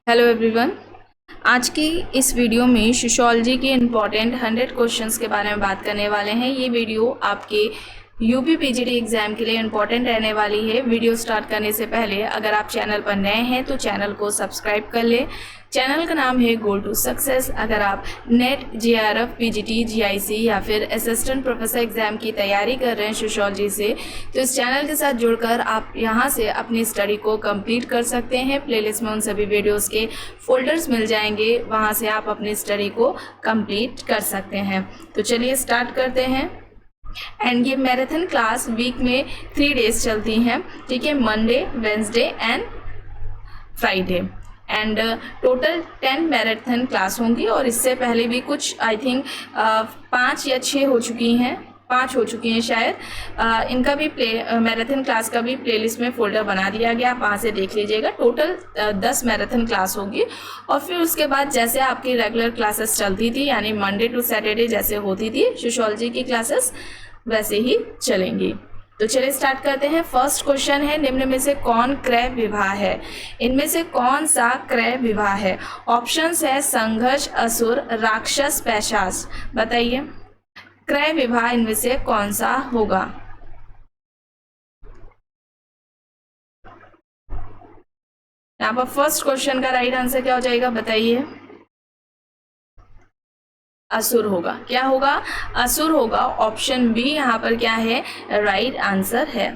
Hello everyone. आज की इस वीडियो में सोशियोलॉजी के इम्पॉर्टेंट 100 क्वेश्चंस के बारे में बात करने वाले हैं। ये वीडियो आपके यूपी पीजीटी एग्जाम के लिए इम्पॉर्टेंट रहने वाली है। वीडियो स्टार्ट करने से पहले अगर आप चैनल पर नए हैं तो चैनल को सब्सक्राइब कर ले। चैनल का नाम है गोल टू सक्सेस। अगर आप नेट, जेआरएफ, पीजीटी, जीआईसी या फिर असिस्टेंट प्रोफेसर एग्जाम की तैयारी कर रहे हैं सोशियोलॉजी से, तो इस चैनल के साथ जुड़कर आप यहां से अपनी स्टडी को कंप्लीट कर सकते हैं। प्लेलिस्ट में उन सभी वीडियोस के फोल्डर्स मिल जाएंगे, वहां से आप अपनी स्टडी को कंप्लीट कर सकते हैं। तो चलिए स्टार्ट करते हैं। एंड ये मैराथन क्लास वीक में 3 डेज चलती हैं, ठीक है, Monday, Wednesday and Friday. And total 10 marathon class होंगी और इससे पहले भी कुछ आई थिंक 5 या 6 हो चुकी हैं, 5 हो चुकी हैं शायद। इनका भी मैराथन क्लास का भी प्लेलिस्ट में फोल्डर बना दिया गया, आप वहाँ से देख लीजिएगा। टोटल 10 मैराथन क्लास होगी और फिर उसके बाद जैसे आपकी रेगुलर क्लासेस चलती थी, यानी मंडे टू सैटरडे जैसे होती थी सोशियोलॉजी की क्लासेस, वैसे ही चलेंगी। तो चलिए स्टार्ट करते हैं। फर्स्ट क्वेश्चन है, निम्न में से कौन क्रय विवाह है? इनमें से कौन सा क्रय विवाह है? ऑप्शंस है संघर्ष, असुर, राक्षस, पैशाच। बताइए क्रय विवाह इनमें से कौन सा होगा? यहाँ पर फर्स्ट क्वेश्चन का राइट आंसर क्या हो जाएगा? बताइए। असुर होगा। क्या होगा? असुर होगा। ऑप्शन बी यहाँ पर क्या है? राइट आंसर है।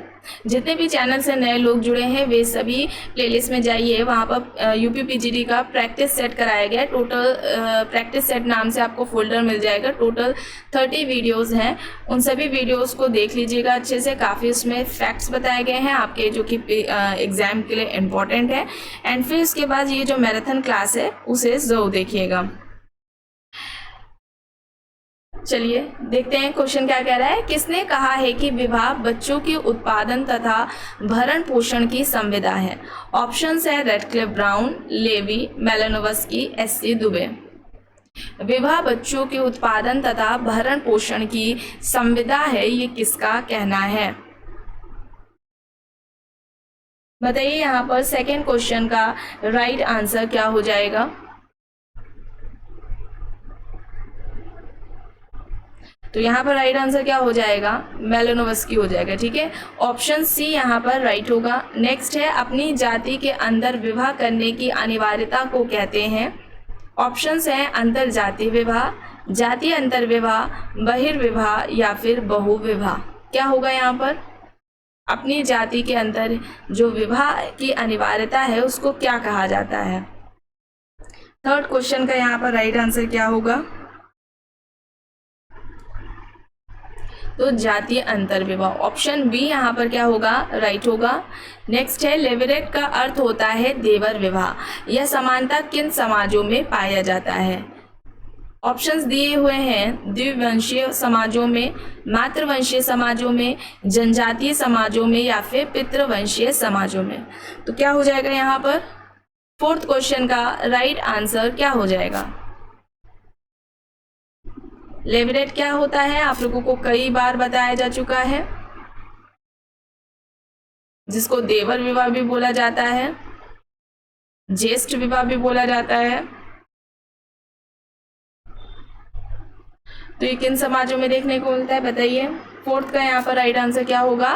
जितने भी चैनल से नए लोग जुड़े हैं वे सभी प्लेलिस्ट में जाइए, वहाँ पर यूपी पीजीटी का प्रैक्टिस सेट कराया गया है। टोटल प्रैक्टिस सेट नाम से आपको फोल्डर मिल जाएगा। टोटल 30 वीडियोस हैं, उन सभी वीडियोस को देख लीजिएगा अच्छे से। काफ़ी उसमें फैक्ट्स बताए गए हैं आपके, जो कि एग्जाम के लिए इम्पोर्टेंट है। एंड फिर उसके बाद ये जो मैराथन क्लास है उसे जरूर देखिएगा। चलिए देखते हैं क्वेश्चन क्या कह रहा है। किसने कहा है कि विवाह बच्चों के उत्पादन तथा भरण पोषण की संविदा है? ऑप्शंस है Radcliffe Brown, Levi, Malinowski, S C. Dube. विवाह बच्चों के उत्पादन तथा भरण पोषण की संविदा है, ये किसका कहना है? बताइए यहाँ पर सेकेंड क्वेश्चन का राइट आंसर क्या हो जाएगा? तो यहाँ पर राइट आंसर क्या हो जाएगा? मेलानोवस्की हो जाएगा, ठीक है। ऑप्शन सी यहाँ पर राइट होगा। नेक्स्ट है, अपनी जाति के अंदर विवाह करने की अनिवार्यता को कहते हैं। ऑप्शंस हैं अंतर जाति विवाह, जाति अंतर विवाह, बहिर्विवाह या फिर बहुविवाह। क्या होगा यहाँ पर? अपनी जाति के अंदर जो विवाह की अनिवार्यता है उसको क्या कहा जाता है? थर्ड क्वेश्चन का यहाँ पर राइट आंसर क्या होगा? तो जातीय अंतर विवाह। ऑप्शन बी यहाँ पर क्या होगा? राइट होगा। नेक्स्ट है, लेवरेट का अर्थ होता है देवर विवाह। यह समानता किन समाजों में पाया जाता है? ऑप्शंस दिए हुए हैं द्विवंशीय समाजों में, मातृवंशीय समाजों में, जनजातीय समाजों में या फिर पितृवंशीय समाजों में। तो क्या हो जाएगा यहाँ पर? फोर्थ क्वेश्चन का राइट आंसर क्या हो जाएगा? लेवरेट क्या होता है आप लोगों को कई बार बताया जा चुका है, जिसको देवर विवाह भी बोला जाता है, ज्येष्ठ विवाह भी बोला जाता है। तो ये किन समाजों में देखने को मिलता है? बताइए। फोर्थ का यहाँ पर राइट आंसर क्या होगा?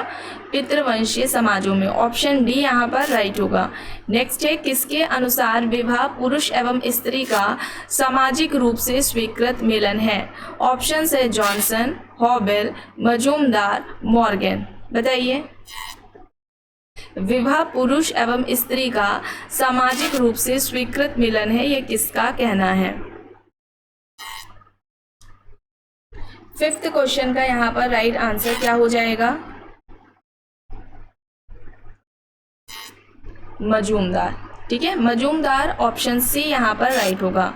पितृवंशीय समाजों में। ऑप्शन डी यहाँ पर राइट होगा। नेक्स्ट है, किसके अनुसार विवाह पुरुष एवं स्त्री का सामाजिक रूप से स्वीकृत मिलन है? ऑप्शन है जॉनसन, हॉबेल, मजूमदार, मॉर्गन। बताइए। विवाह पुरुष एवं स्त्री का सामाजिक रूप से स्वीकृत मिलन है, ये किसका कहना है? फिफ्थ क्वेश्चन का यहाँ पर राइट आंसर क्या हो जाएगा? मजूमदार, ठीक है, मजूमदार। ऑप्शन सी यहाँ पर राइट होगा।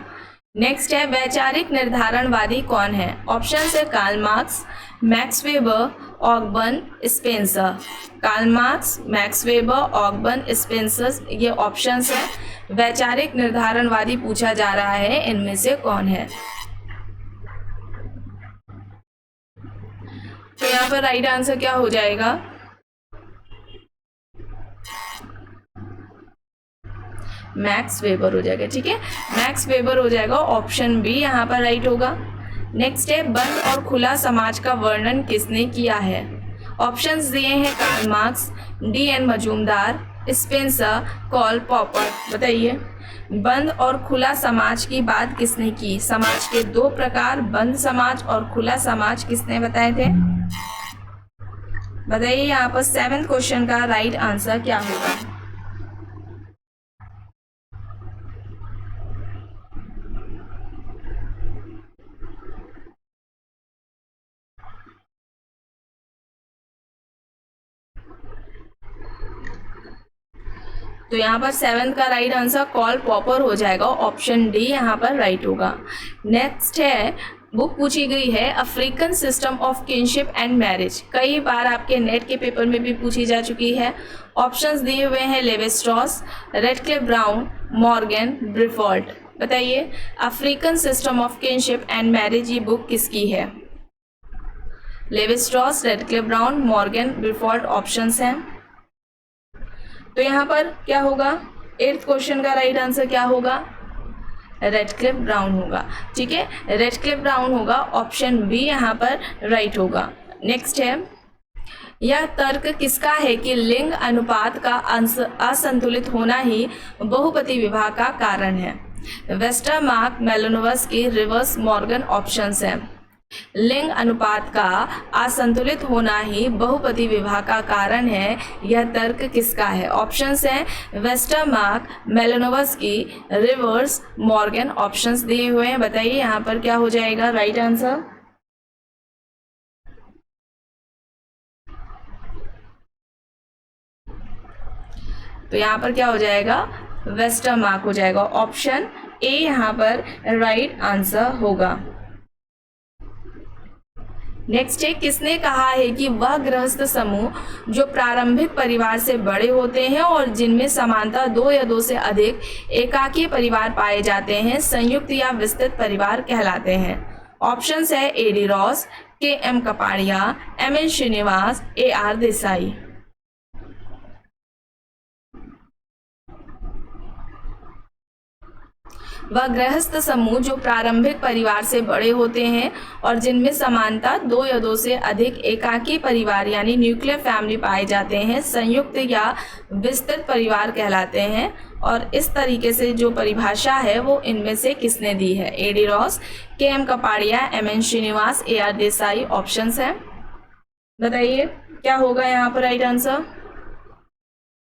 नेक्स्ट है, वैचारिक निर्धारणवादी कौन है? ऑप्शन है Karl Marx, Max Weber, Ogburn, Spencer. Karl Marx, Max Weber, Ogburn, Spencer, ये ऑप्शंस है। वैचारिक निर्धारणवादी पूछा जा रहा है, इनमें से कौन है? तो यहाँ पर राइट आंसर क्या हो जाएगा? मैक्स वेबर हो जाएगा। ठीक है, मैक्स वेबर हो जाएगा, ऑप्शन बी यहाँ पर राइट होगा। नेक्स्ट है, बंद और खुला समाज का वर्णन किसने किया है? ऑप्शंस दिए हैं Karl Marx, DN. Majumdar, Spencer, Karl Popper. बताइए, बंद और खुला समाज की बात किसने की? समाज के दो प्रकार, बंद समाज और खुला समाज, किसने बताए थे? बताइए यहाँ पर 7th क्वेश्चन का राइट आंसर क्या होगा? तो यहाँ पर 7th का राइट आंसर कार्ल पॉपर हो जाएगा, ऑप्शन डी यहाँ पर राइट होगा। नेक्स्ट है, बुक पूछी गई है African system of kinship and marriage, कई बार आपके नेट के पेपर में भी पूछी जा चुकी है। ऑप्शंस दिए हुए हैं Levi Strauss, Radcliffe Brown, Morgan, Briffault. बताइए, African system of kinship and marriage ये बुक किसकी है? Levi Strauss, Radcliffe Brown, Morgan, Briffault options हैं। तो यहाँ पर क्या होगा? 8th क्वेश्चन का राइट आंसर क्या होगा? रेडक्लिफ ब्राउन होगा। ठीक है, रेडक्लिफ ब्राउन होगा, ऑप्शन बी यहाँ पर राइट होगा। नेक्स्ट है, यह तर्क किसका है कि लिंग अनुपात का असंतुलित होना ही बहुपति विवाह का कारण है? वेस्टरमार्क, मेलानोव्स्की, रिवर्स, मॉर्गन ऑप्शंस हैं। लिंग अनुपात का असंतुलित होना ही बहुपति विवाह का कारण है, यह तर्क किसका है? ऑप्शंस हैं वेस्टरमार्क, मेलानोव्स्की, रिवर्स, मॉर्गन ऑप्शंस दिए हुए हैं। बताइए यहाँ पर क्या हो जाएगा राइट आंसर? तो यहाँ पर क्या हो जाएगा? वेस्टरमार्क हो जाएगा, ऑप्शन ए यहाँ पर राइट आंसर होगा। नेक्स्ट है, किसने कहा है कि वह गृहस्थ समूह जो प्रारंभिक परिवार से बड़े होते हैं और जिनमें समानता 2 या 2 से अधिक एकाकी परिवार पाए जाते हैं संयुक्त या विस्तृत परिवार कहलाते हैं? ऑप्शंस है AD. Ross, KM. Kapadia, MN. Srinivas, AR. Desai. वह गृहस्थ समूह जो प्रारंभिक परिवार से बड़े होते हैं और जिनमें समानता 2 या 2 से अधिक एकाकी परिवार यानी न्यूक्लियर फैमिली पाए जाते हैं संयुक्त या विस्तृत परिवार कहलाते हैं। और इस तरीके से जो परिभाषा है वो इनमें से किसने दी है? AD. Ross, KM. Kapadia, MN. Srinivas, AR. Desai options हैं। बताइए क्या होगा यहाँ पर राइट आंसर?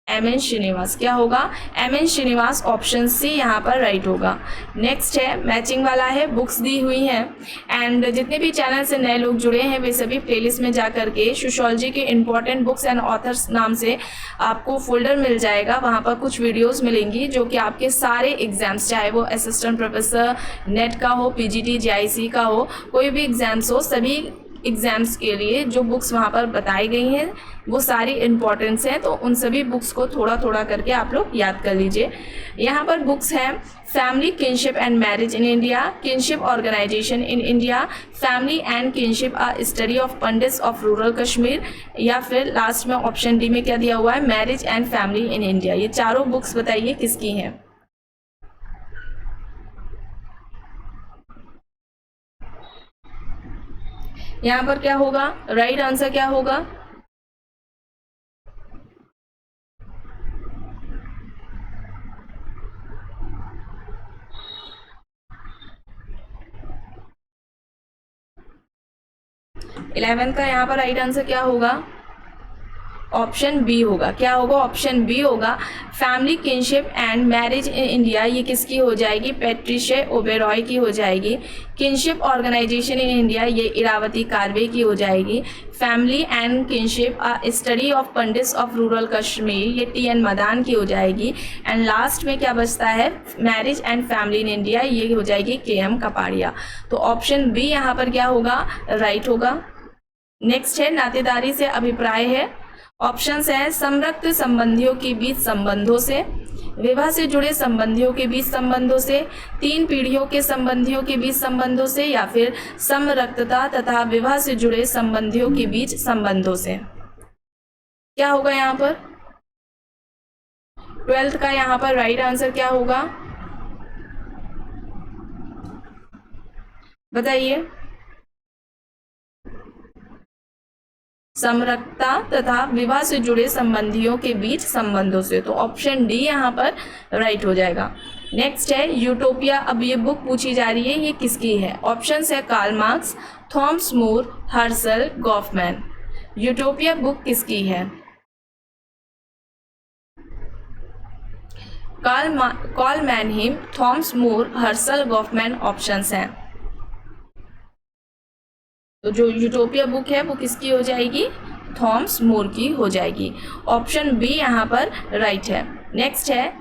एम.एन. श्रीनिवास। क्या होगा? एम.एन. श्रीनिवास, ऑप्शन सी यहाँ पर राइट होगा। नेक्स्ट है, मैचिंग वाला है, बुक्स दी हुई हैं एंड जितने भी चैनल से नए लोग जुड़े हैं वे सभी प्लेलिस्ट में जा करके सोशियोलॉजी के इंपॉर्टेंट बुक्स एंड ऑथर्स नाम से आपको फोल्डर मिल जाएगा। वहाँ पर कुछ वीडियोस मिलेंगी जो कि आपके सारे एग्जाम्स, चाहे वो असिस्टेंट प्रोफेसर, नेट का हो, पीजीटी, जेआईसी का हो, कोई भी एग्जाम्स हो, सभी एग्जाम्स के लिए जो बुक्स वहाँ पर बताई गई हैं वो सारी इम्पॉर्टेंस हैं। तो उन सभी बुक्स को थोड़ा थोड़ा करके आप लोग याद कर लीजिए। यहाँ पर बुक्स हैं family kinship and marriage in India, kinship organisation in India, family and kinship a study of Pandits of rural Kashmir, या फिर लास्ट में ऑप्शन डी में क्या दिया हुआ है? Marriage and family in India. ये चारों बुक्स बताइए किसकी हैं? यहाँ पर क्या होगा? राइट आंसर क्या होगा? इलेवेंथ का यहाँ पर राइट आंसर क्या होगा? ऑप्शन बी होगा। क्या होगा? ऑप्शन बी होगा। Family kinship and marriage in India ये किसकी हो जाएगी? पैट्रिशिया ओबेरॉय की हो जाएगी। किनशिप ऑर्गेनाइजेशन इन इंडिया ये इरावती कार्वे की हो जाएगी। Family and kinship a study of Pandits of rural Kashmir ये टी.एन. मदान की हो जाएगी। एंड लास्ट में क्या बचता है? Marriage and family in India ये हो जाएगी के.एम. कपाड़िया। तो ऑप्शन बी यहाँ पर क्या होगा? राइट होगा। नेक्स्ट है, नातेदारी से अभिप्राय है। ऑप्शंस हैं समरक्त संबंधियों के बीच संबंधों से, विवाह से जुड़े संबंधियों के बीच संबंधों से, 3 पीढ़ियों के संबंधियों के बीच संबंधों से, या फिर समरक्तता तथा विवाह से जुड़े संबंधियों के बीच संबंधों से। क्या होगा यहाँ पर? 12th का यहाँ पर राइट आंसर क्या होगा, बताइए। समरसता तथा विवाह से जुड़े संबंधियों के बीच संबंधों से, तो ऑप्शन डी यहाँ पर राइट हो जाएगा। नेक्स्ट है यूटोपिया। अब ये बुक पूछी जा रही है, ये किसकी है? ऑप्शन है Karl Marx, Thomas More, Husserl, Goffman. Utopia book किसकी है? Karl Mannheim, Thomas More, Husserl, Goffman options हैं। तो जो यूटोपिया बुक है वो किसकी हो जाएगी? थॉमस मोर की हो जाएगी। ऑप्शन बी यहाँ पर राइट है। नेक्स्ट है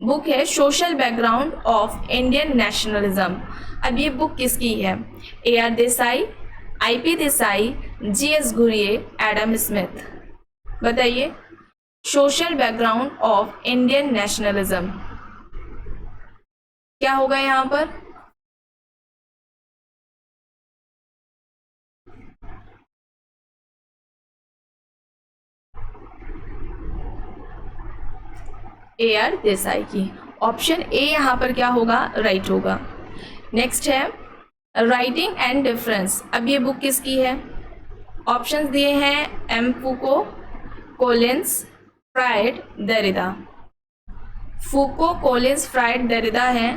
बुक है social background of Indian nationalism. अब ये बुक किसकी है? A R Desai, I P Desai, G S Ghurye, Adam Smith. बताइए। Social background of Indian nationalism क्या होगा यहाँ पर? ए आर देसाई की। ऑप्शन ए यहाँ पर क्या होगा? राइट होगा। नेक्स्ट है राइटिंग एंड डिफरेंस। अब ये बुक किसकी है? ऑप्शंस दिए हैं M Foucault, Collins, Freud, Derrida. Foucault, Collins, Freud, Derrida हैं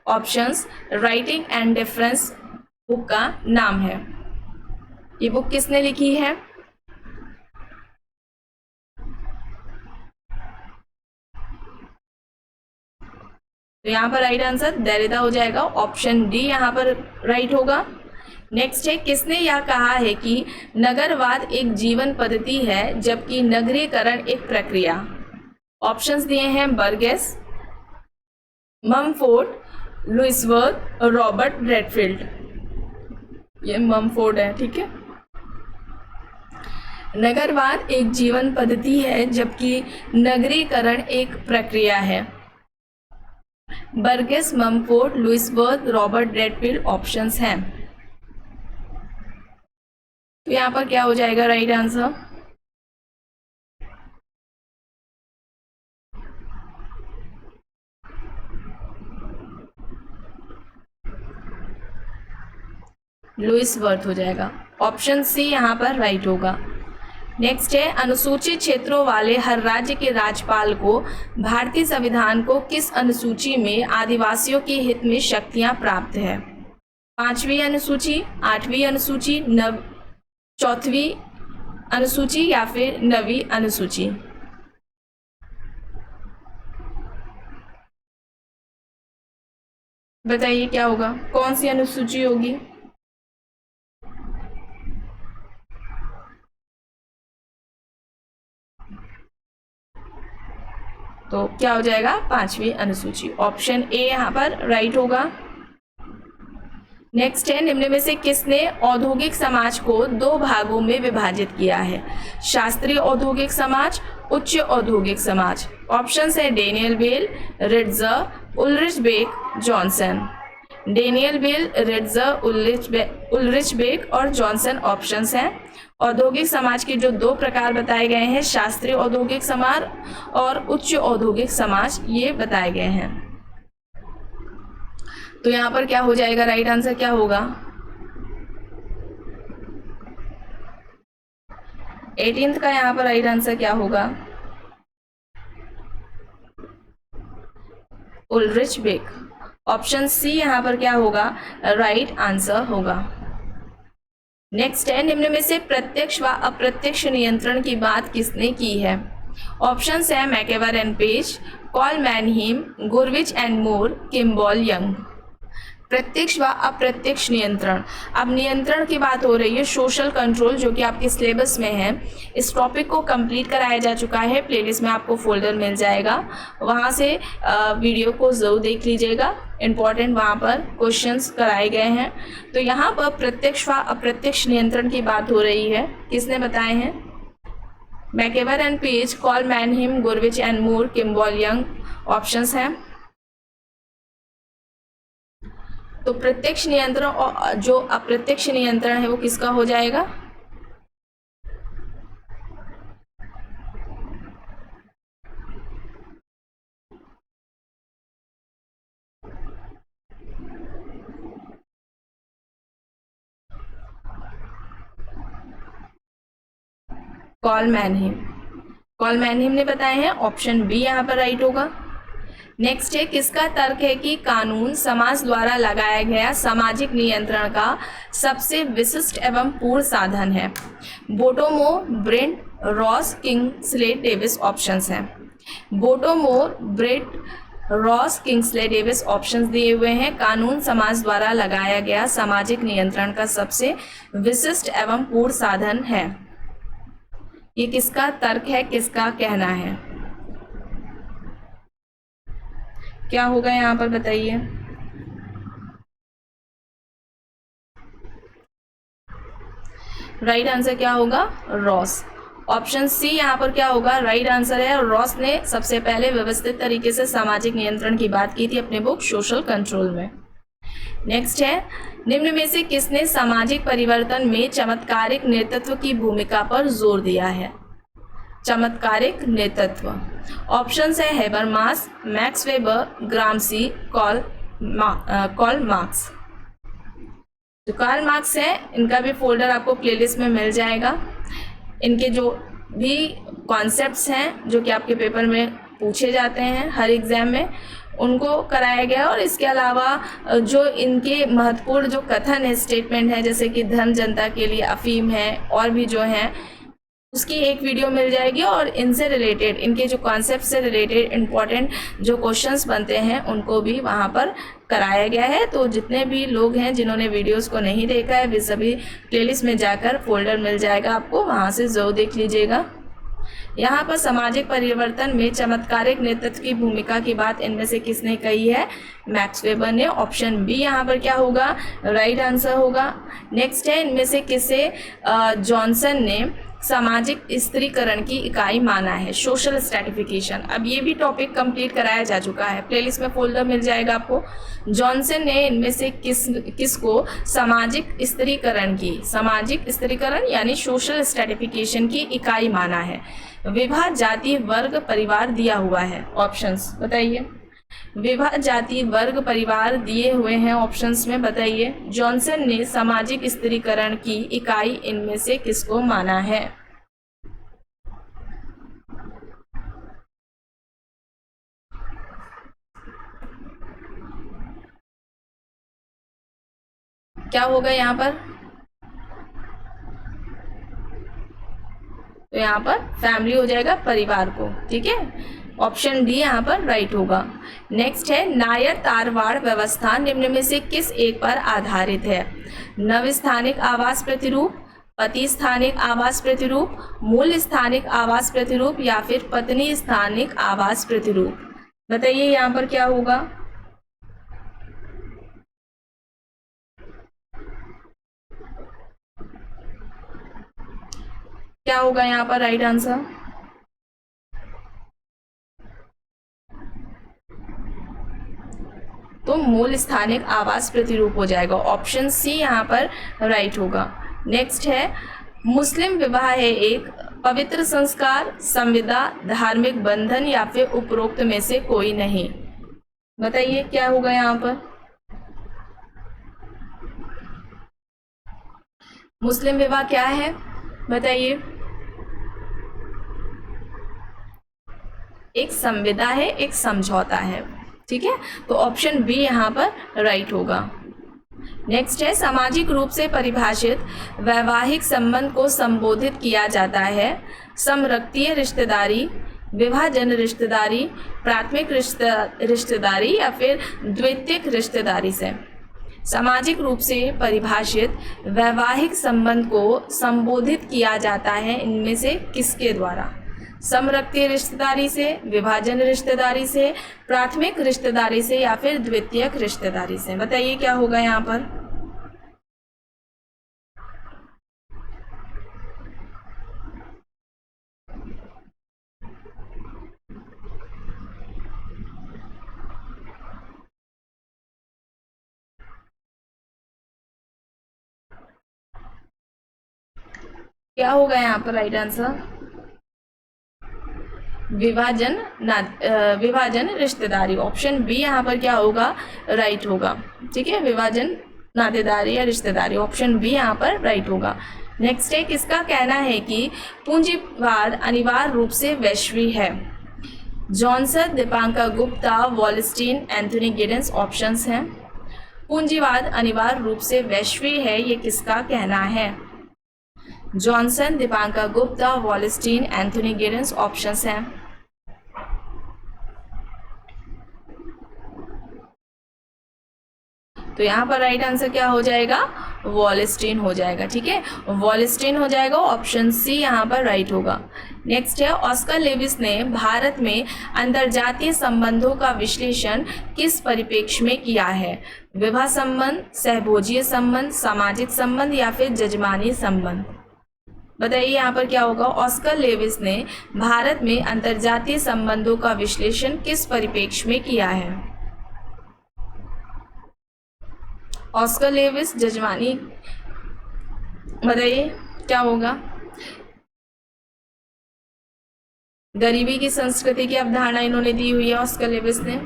options. Writing and difference book का नाम है। ये बुक किसने लिखी है? तो यहाँ पर राइट आंसर देरिदा हो जाएगा। ऑप्शन डी यहाँ पर राइट होगा। नेक्स्ट है किसने यह कहा है कि नगरवाद एक जीवन पद्धति है जबकि नगरीकरण एक प्रक्रिया? ऑप्शंस दिए हैं Burgess, Mumford, Louis Wirth, Robert Redfield. ये ममफोर्ड है, ठीक है। नगरवाद एक जीवन पद्धति है जबकि नगरीकरण एक प्रक्रिया है। Burgess, Mumford, Louis Wirth, Robert Redfield options हैं। तो यहाँ पर क्या हो जाएगा राइट आंसर? लुइसवर्थ हो जाएगा। ऑप्शन सी यहाँ पर राइट होगा। नेक्स्ट है अनुसूचित क्षेत्रों वाले हर राज्य के राज्यपाल को भारतीय संविधान को किस अनुसूची में आदिवासियों के हित में शक्तियां प्राप्त है? 5वीं अनुसूची, 8वीं अनुसूची, 4वीं अनुसूची या फिर 9वीं अनुसूची? बताइए क्या होगा, कौन सी अनुसूची होगी? तो क्या हो जाएगा? 5वीं अनुसूची। ऑप्शन ए यहाँ पर राइट होगा। नेक्स्ट है निम्न में से किसने औद्योगिक समाज को 2 भागों में विभाजित किया है? शास्त्रीय औद्योगिक समाज, उच्च औद्योगिक समाज। ऑप्शन है Daniel Bell, Ritzer, Ulrich Beck, Johnson. Daniel Bell, Ritzer, Ulrich Beck और जॉनसन ऑप्शंस हैं। औद्योगिक समाज के जो 2 प्रकार बताए गए हैं, शास्त्रीय औद्योगिक समाज और उच्च औद्योगिक समाज, ये बताए गए हैं। तो यहाँ पर क्या हो जाएगा राइट आंसर क्या होगा? 18th का यहाँ पर राइट आंसर क्या होगा? उल्रिच बेक। ऑप्शन सी यहाँ पर क्या होगा? राइट आंसर होगा। नेक्स्ट है निम्न में से प्रत्यक्ष व अप्रत्यक्ष नियंत्रण की बात किसने की है? ऑप्शन है MacIver and Page, Karl Mannheim, Gurvitch and Moore, Kimball Young. प्रत्यक्ष व अप्रत्यक्ष नियंत्रण। अब नियंत्रण की बात हो रही है, सोशल कंट्रोल, जो कि आपके सिलेबस में है। इस टॉपिक को कंप्लीट कराया जा चुका है, प्लेलिस्ट में आपको फोल्डर मिल जाएगा, वहां से वीडियो को जरूर देख लीजिएगा। इम्पॉर्टेंट वहां पर क्वेश्चंस कराए गए हैं। तो यहाँ पर प्रत्यक्ष व अप्रत्यक्ष नियंत्रण की बात हो रही है, किसने बताए हैं? MacIver and Page, Karl Mannheim, Gurvitch and Moore, Kimball Young options हैं। तो प्रत्यक्ष नियंत्रण और जो अप्रत्यक्ष नियंत्रण है वो किसका हो जाएगा? कॉल मैनहिम ने बताए हैं, ऑप्शन बी यहाँ पर राइट होगा। नेक्स्ट है, किसका तर्क है कि कानून समाज द्वारा लगाया गया सामाजिक नियंत्रण का सबसे विशिष्ट एवं पूर्ण साधन है? Bottomore, Brent, Ross, Kingsley Davis options हैं। Bottomore, Brett, Ross, Kingsley Davis options दिए हुए हैं। कानून समाज द्वारा लगाया गया सामाजिक नियंत्रण का सबसे विशिष्ट एवं पूर्ण साधन है। ये किसका तर्क है, किसका कहना है? क्या होगा यहाँ पर बताइए। राइट आंसर क्या होगा? रॉस। ऑप्शन सी यहाँ पर क्या होगा? राइट आंसर है। रॉस ने सबसे पहले व्यवस्थित तरीके से सामाजिक नियंत्रण की बात की थी अपने बुक सोशल कंट्रोल में। नेक्स्ट है, निम्न में से किसने सामाजिक परिवर्तन में चमत्कारिक नेतृत्व की भूमिका पर जोर दिया है? चमत्कारिक नेतृत्व। ऑप्शंस है Habermas, Max Weber, Gramsci, Karl Marx. जो कार्ल मार्क्स है, इनका भी फोल्डर आपको प्लेलिस्ट में मिल जाएगा। इनके जो भी कॉन्सेप्ट्स हैं जो कि आपके पेपर में पूछे जाते हैं हर एग्जाम में, उनको कराया गया। और इसके अलावा जो इनके महत्वपूर्ण जो कथन है, स्टेटमेंट है, जैसे कि धन जनता के लिए अफीम है और भी जो है, उसकी एक वीडियो मिल जाएगी। और इनसे रिलेटेड, इनके जो कॉन्सेप्ट से रिलेटेड इंपॉर्टेंट जो क्वेश्चंस बनते हैं उनको भी वहाँ पर कराया गया है। तो जितने भी लोग हैं जिन्होंने वीडियोस को नहीं देखा है, वे सभी प्लेलिस्ट में जाकर फोल्डर मिल जाएगा आपको, वहाँ से जरूर देख लीजिएगा। यहाँ पर सामाजिक परिवर्तन में चमत्कारिक नेतृत्व की भूमिका की बात इनमें से किसने कही है? मैक्स वेबर ने। ऑप्शन बी यहाँ पर क्या होगा? राइट आंसर होगा। नेक्स्ट है, इनमें से किसे जॉनसन ने सामाजिक स्त्रीकरण की इकाई माना है? Social stratification. अब ये भी टॉपिक कंप्लीट कराया जा चुका है, प्लेलिस्ट में फोल्डर मिल जाएगा आपको। जॉनसन ने इनमें से किसको सामाजिक स्त्रीकरण यानी सोशल स्ट्रैटिफिकेशन की इकाई माना है? विवाह, जाति, वर्ग, परिवार दिया हुआ है। ऑप्शंस बताइए। विवाह, जाति, वर्ग, परिवार दिए हुए हैं ऑप्शंस में, बताइए। जॉनसन ने सामाजिक स्त्रीकरण की इकाई इनमें से किसको माना है? क्या होगा यहाँ पर? तो यहाँ पर फैमिली हो जाएगा, परिवार को, ठीक है। ऑप्शन डी यहाँ पर राइट होगा। नेक्स्ट है, नायर तारवाड़ व्यवस्था निम्न में से किस एक पर आधारित है? नव स्थानिक आवास प्रतिरूप, पति स्थानिक आवास प्रतिरूप, मूल स्थानिक आवास प्रतिरूप या फिर पत्नी स्थानिक आवास प्रतिरूप? बताइए यहाँ पर क्या होगा? क्या होगा यहाँ पर राइट आंसर? तो मूल स्थानिक आवास प्रतिरूप हो जाएगा। ऑप्शन सी यहाँ पर राइट होगा। नेक्स्ट है, मुस्लिम विवाह है एक पवित्र संस्कार, संविदा, धार्मिक बंधन या फिर उपरोक्त में से कोई नहीं? बताइए क्या होगा यहाँ पर? मुस्लिम विवाह क्या है बताइए? एक संविदा है, एक समझौता है, ठीक है। तो ऑप्शन बी यहाँ पर राइट होगा। नेक्स्ट है, सामाजिक रूप से परिभाषित वैवाहिक संबंध को संबोधित किया जाता है समरक्तीय रिश्तेदारी, विवाहजन रिश्तेदारी, प्राथमिक रिश्तेदारी या फिर द्वितीयक रिश्तेदारी से? सामाजिक रूप से परिभाषित वैवाहिक संबंध को संबोधित किया जाता है इनमें से किसके द्वारा? समरक्तीय रिश्तेदारी से, विभाजन रिश्तेदारी से, प्राथमिक रिश्तेदारी से या फिर द्वितीयक रिश्तेदारी से? बताइए क्या होगा यहाँ पर? क्या होगा यहाँ पर राइट आंसर? विभाजन रिश्तेदारी। ऑप्शन बी यहाँ पर क्या होगा? राइट होगा, ठीक है। विभाजन नातेदारी या रिश्तेदारी, ऑप्शन बी यहाँ पर राइट होगा। नेक्स्ट है, किसका कहना है कि पूंजीवाद अनिवार्य रूप से वैश्विक है? Johnson, Dipankar Gupta, Wallerstein, Anthony Giddens options हैं। पूंजीवाद अनिवार्य रूप से वैश्विक है, ये किसका कहना है? Johnson, Dipankar Gupta, Wallerstein, Anthony Giddens options हैं। तो यहाँ पर राइट आंसर क्या हो जाएगा? वॉलस्टीन हो जाएगा। ठीक है, वॉलस्टीन हो जाएगा, ऑप्शन सी यहाँ पर राइट होगा। नेक्स्ट है, ऑस्कर लेविस ने भारत में अंतरजातीय संबंधों का विश्लेषण किस परिप्रेक्ष्य में किया है? विवाह संबंध, सहभोजीय संबंध, सामाजिक संबंध या फिर जजमानी संबंध? बताइए यहाँ पर क्या होगा? ऑस्कर लेविस ने भारत में अंतरजातीय संबंधों का विश्लेषण किस परिप्रेक्ष्य में किया है? ऑस्कर लेविस, जजमानी, बताइए क्या होगा? गरीबी की संस्कृति की अवधारणा इन्होंने दी हुई है ऑस्कर लेविस ने।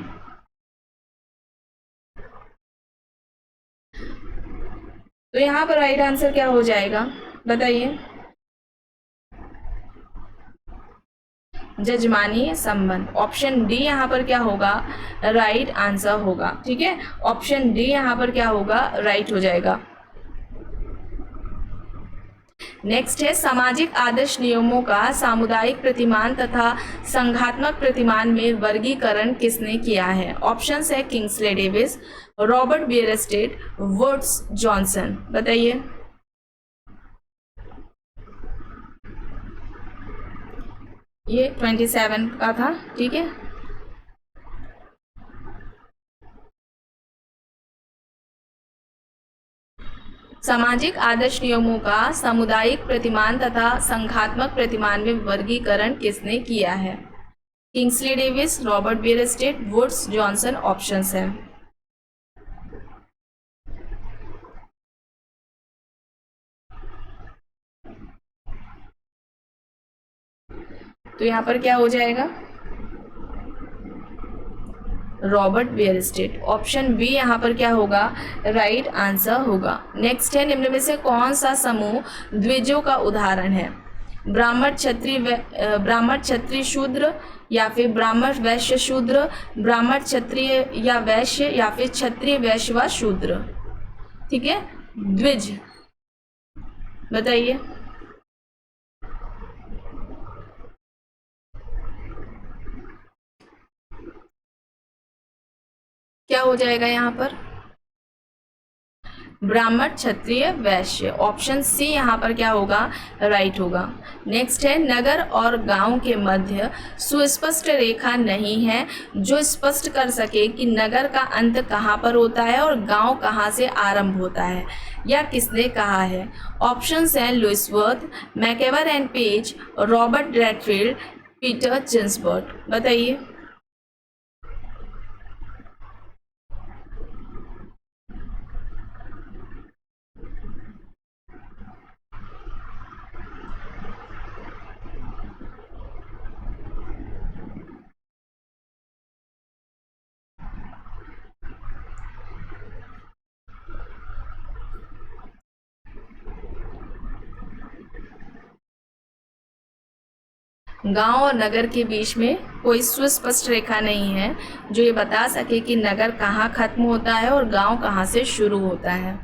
तो यहाँ पर राइट आंसर क्या हो जाएगा? बताइए। जजमानी संबंध, ऑप्शन डी यहाँ पर क्या होगा? राइट आंसर होगा। ठीक है, ऑप्शन डी यहाँ पर क्या होगा? राइट हो जाएगा। नेक्स्ट है, सामाजिक आदर्श नियमों का सामुदायिक प्रतिमान तथा संघात्मक प्रतिमान में वर्गीकरण किसने किया है? ऑप्शंस है Kingsley Davis, Robert Bierstedt, Woods Johnson. बताइए। ये 27 का था। ठीक है, सामाजिक आदर्श नियमों का सामुदायिक प्रतिमान तथा संघात्मक प्रतिमान में वर्गीकरण किसने किया है? Kingsley Davis, Robert Bierstedt, Woods Johnson options है। तो यहाँ पर क्या हो जाएगा? रॉबर्ट बियरस्टेट, ऑप्शन बी यहाँ पर क्या होगा? राइट आंसर होगा। नेक्स्ट है, निम्न में से कौन सा समूह द्विजों का उदाहरण है? ब्राह्मण, क्षत्रिय, शूद्र या फिर ब्राह्मण, वैश्य, शूद्र, ब्राह्मण, क्षत्रिय या वैश्य या फिर क्षत्रिय, वैश्य व शूद्र? ठीक है, द्विज, बताइए। क्या हो जाएगा यहाँ पर? ब्राह्मण, क्षत्रिय, वैश्य, ऑप्शन सी यहाँ पर क्या होगा? राइट होगा। नेक्स्ट है, नगर और गांव के मध्य सुस्पष्ट रेखा नहीं है जो स्पष्ट कर सके कि नगर का अंत कहाँ पर होता है और गांव कहाँ से आरंभ होता है, या किसने कहा है? ऑप्शंस हैं Louis Wirth, MacIver and Page, Robert Redfield, Peter Ginsberg. बताइए। गांव और नगर के बीच में कोई सुस्पष्ट रेखा नहीं है जो ये बता सके कि नगर कहाँ खत्म होता है और गांव कहाँ से शुरू होता है।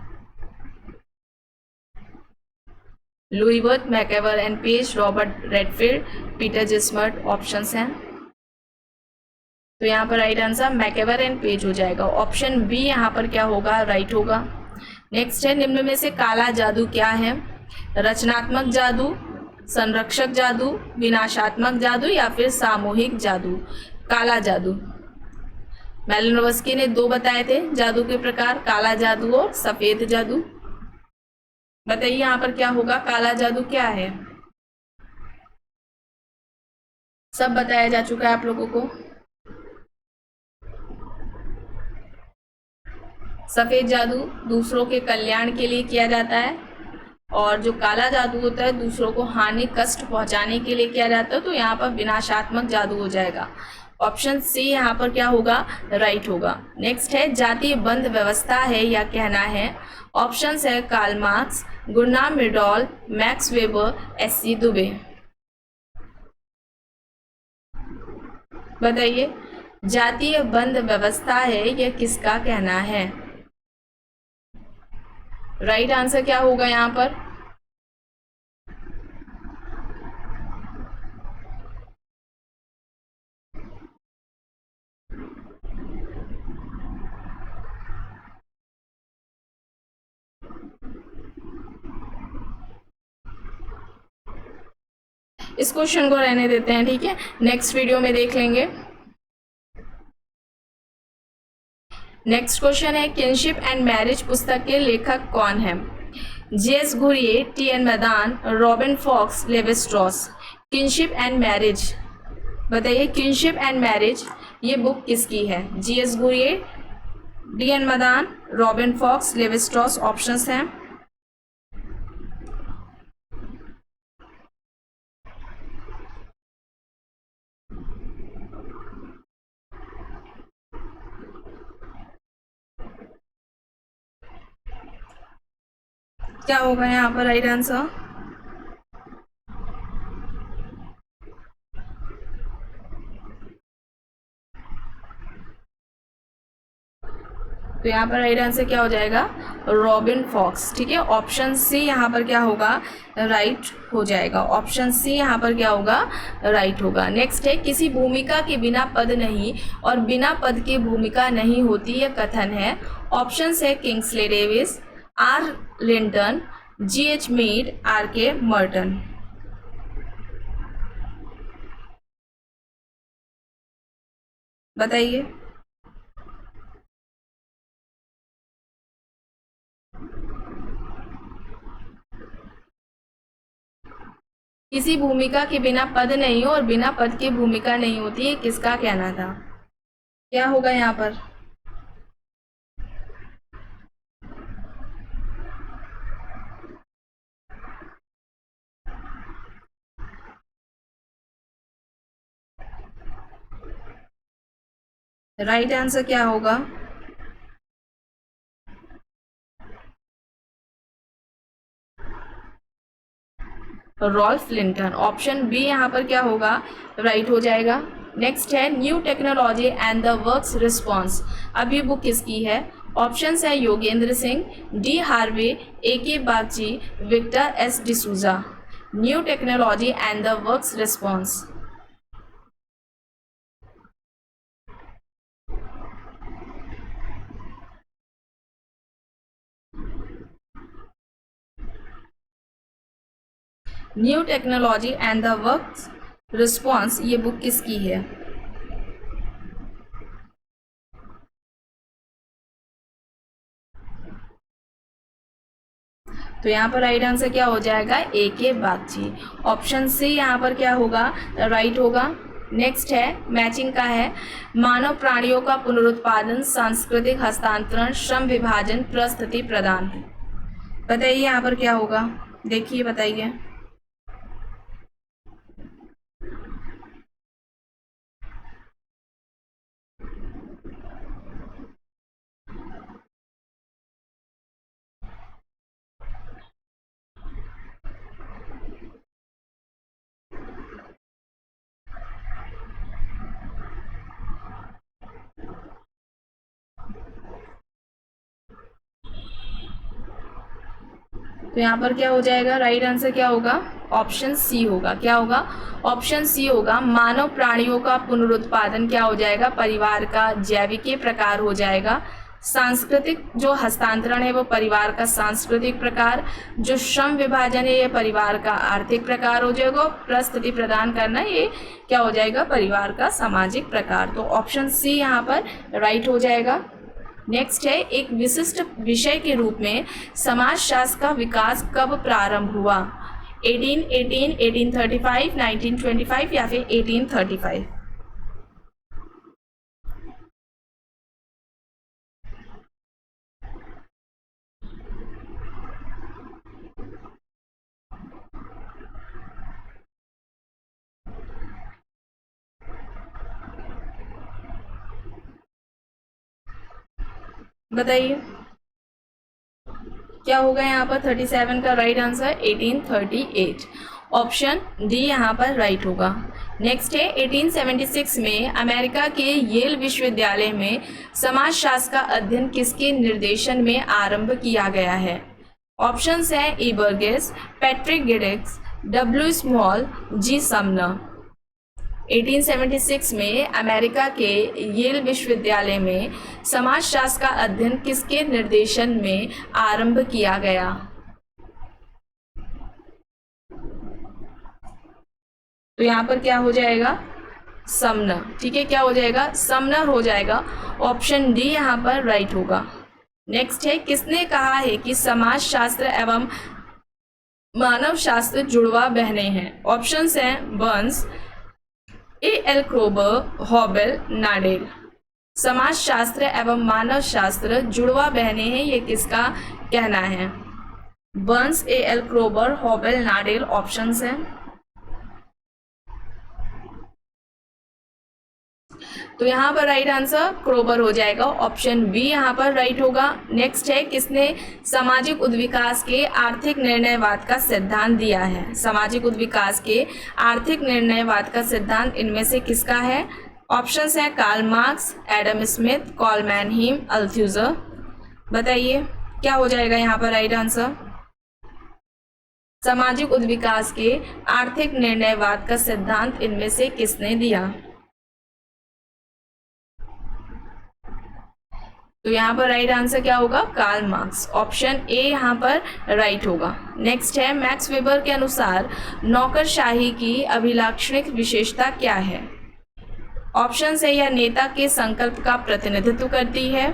Louis Wirth, MacIver and Page, Robert Redfield, Peter Ginsberg options हैं। तो यहाँ पर right answer MacIver and Page हो जाएगा। ऑप्शन बी यहाँ पर क्या होगा? राइट होगा। नेक्स्ट है, निम्न में से काला जादू क्या है? रचनात्मक जादू, संरक्षक जादू, विनाशात्मक जादू या फिर सामूहिक जादू? काला जादू, मैलिनोवस्की ने 2 बताए थे जादू के प्रकार, काला जादू और सफेद जादू। बताइए यहाँ पर क्या होगा? काला जादू क्या है? सब बताया जा चुका है आप लोगों को। सफेद जादू दूसरों के कल्याण के लिए किया जाता है, और जो काला जादू होता है दूसरों को हानि, कष्ट पहुंचाने के लिए किया जाता है। तो यहाँ पर विनाशात्मक जादू हो जाएगा। ऑप्शन सी यहाँ पर क्या होगा, राइट होगा। नेक्स्ट है जातीय बंद व्यवस्था है या कहना है। ऑप्शन है कार्ल मार्क्स, गुरनाम Myrdal, Max Weber, S C. Dube. बताइए, जातीय बंद व्यवस्था है यह किसका कहना है। राइट आंसर क्या होगा यहाँ पर, इस क्वेश्चन को रहने देते हैं, ठीक है, नेक्स्ट वीडियो में देख लेंगे। नेक्स्ट क्वेश्चन है किनशिप एंड मैरिज पुस्तक के लेखक कौन है। JS. Ghurye, TN. Madan, Robin Fox, Levi Strauss. Kinship and marriage, बताइए किनशिप एंड मैरिज ये बुक किसकी है। GS. Ghurye, TN. Madan, Robin Fox, Levi Strauss. Options हैं, क्या होगा यहाँ पर राइट आंसर। तो यहाँ पर राइट आंसर क्या हो जाएगा, रॉबिन फॉक्स, ठीक है। ऑप्शन सी यहाँ पर क्या होगा, राइट हो जाएगा। ऑप्शन सी यहाँ पर क्या होगा, राइट होगा। नेक्स्ट है किसी भूमिका के बिना पद नहीं और बिना पद के भूमिका नहीं होती, यह कथन है। ऑप्शन है Kingsley Davis, R Linton, G H. Mead, R K. Merton. बताइए, किसी भूमिका के बिना पद नहीं हो और बिना पद की भूमिका नहीं होती है, किसका कहना था, क्या होगा यहाँ पर। राइट आंसर क्या होगा, रॉल्फ लिंटन। ऑप्शन बी यहाँ पर क्या होगा, राइट हो जाएगा। नेक्स्ट है new technology and the works response, अब ये बुक किसकी है। ऑप्शन है Yogendra Singh, D Harvey, AK. Bagchi, Victor S D'Souza. New technology and the works response, new technology and the works response ये बुक किसकी है। तो यहाँ पर राइट आंसर क्या हो जाएगा, ए.के. बागची। ऑप्शन सी यहाँ पर क्या होगा, राइट होगा। नेक्स्ट है मैचिंग का है, मानव प्राणियों का पुनरुत्पादन, सांस्कृतिक हस्तांतरण, श्रम विभाजन, परिस्थिति प्रदान। बताइए यहाँ पर क्या होगा, देखिए बताइए। तो यहाँ पर क्या हो जाएगा, राइट आंसर क्या होगा, ऑप्शन सी होगा। क्या होगा, ऑप्शन सी होगा। मानव प्राणियों का पुनरुत्पादन क्या हो जाएगा, परिवार का जैविकीय प्रकार हो जाएगा। सांस्कृतिक जो हस्तांतरण है वो परिवार का सांस्कृतिक प्रकार, जो श्रम विभाजन है ये परिवार का आर्थिक प्रकार हो जाएगा। परिस्थिति प्रदान करना ये क्या हो जाएगा, परिवार का सामाजिक प्रकार। तो ऑप्शन सी यहाँ पर राइट हो जाएगा। नेक्स्ट है एक विशिष्ट विषय के रूप में समाजशास्त्र का विकास कब प्रारंभ हुआ। 1818, 1835, 1925 या फिर 1835। बताइए क्या होगा यहाँ पर 37 का राइट आंसर 1838। ऑप्शन डी यहाँ पर राइट होगा। नेक्स्ट है 1876 में अमेरिका के येल विश्वविद्यालय में समाजशास्त्र का अध्ययन किसके निर्देशन में आरंभ किया गया है? ऑप्शंस है ई बर्गेस, पैट्रिक गिडिक्स, डब्ल्यू स्मॉल, जी समनर। 1876 में अमेरिका के येल विश्वविद्यालय में समाजशास्त्र का अध्ययन किसके निर्देशन में आरंभ किया गया? तो यहाँ पर क्या हो जाएगा? समनर। ठीक है, क्या हो जाएगा? समनर हो जाएगा। ऑप्शन डी यहाँ पर राइट होगा। नेक्स्ट है किसने कहा है कि समाजशास्त्र एवं मानव शास्त्र जुड़वा बहने हैं? ऑप्शंस हैं बर्न्स, एल क्रोबर, हॉबेल, नाडेल। समाजशास्त्र एवं मानव शास्त्र जुड़वा बहने हैं, ये किसका कहना है? बर्न्स, एल क्रोबर, हॉबेल, नाडेल ऑप्शंस हैं। तो यहाँ पर राइट आंसर क्रोबर हो जाएगा। ऑप्शन बी यहाँ पर राइट होगा। नेक्स्ट है किसने सामाजिक उद्विकास के आर्थिक निर्णयवाद का सिद्धांत दिया है? सामाजिक उद्विकास के आर्थिक निर्णयवाद का सिद्धांत इनमें से किसका है? ऑप्शंस हैं Karl Marx, Adam Smith, Karl Mannheim, Althusser. बताइए क्या हो जाएगा यहाँ पर राइट आंसर? सामाजिक उद्विकास के आर्थिक निर्णयवाद का सिद्धांत इनमें से किसने दिया? तो यहाँ पर राइट आंसर क्या होगा? Karl Marx. ऑप्शन ए यहाँ पर राइट होगा। नेक्स्ट है मैक्स वेबर के अनुसार नौकरशाही की अभिलाक्षणिक विशेषता क्या है? ऑप्शन है यह नेता के संकल्प का प्रतिनिधित्व करती है,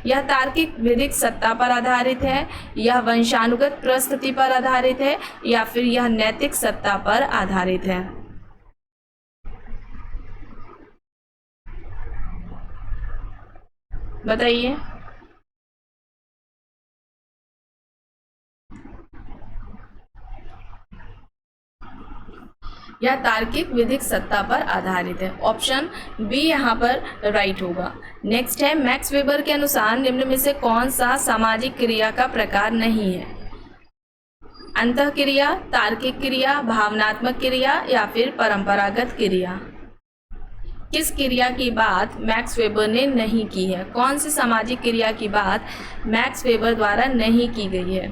यह तार्किक विधिक सत्ता पर आधारित है, यह वंशानुगत परिस्थिति पर आधारित है, या फिर यह नैतिक सत्ता पर आधारित है। बताइए यह तार्किक विधिक सत्ता पर आधारित है। ऑप्शन बी यहाँ पर राइट होगा। नेक्स्ट है मैक्स वेबर के अनुसार निम्न में से कौन सा सामाजिक क्रिया का प्रकार नहीं है? अंतःक्रिया, तार्किक क्रिया, भावनात्मक क्रिया, या फिर परंपरागत क्रिया। किस क्रिया की बात मैक्स वेबर ने नहीं की है? कौन सी सामाजिक क्रिया की बात मैक्स वेबर द्वारा नहीं की गई है?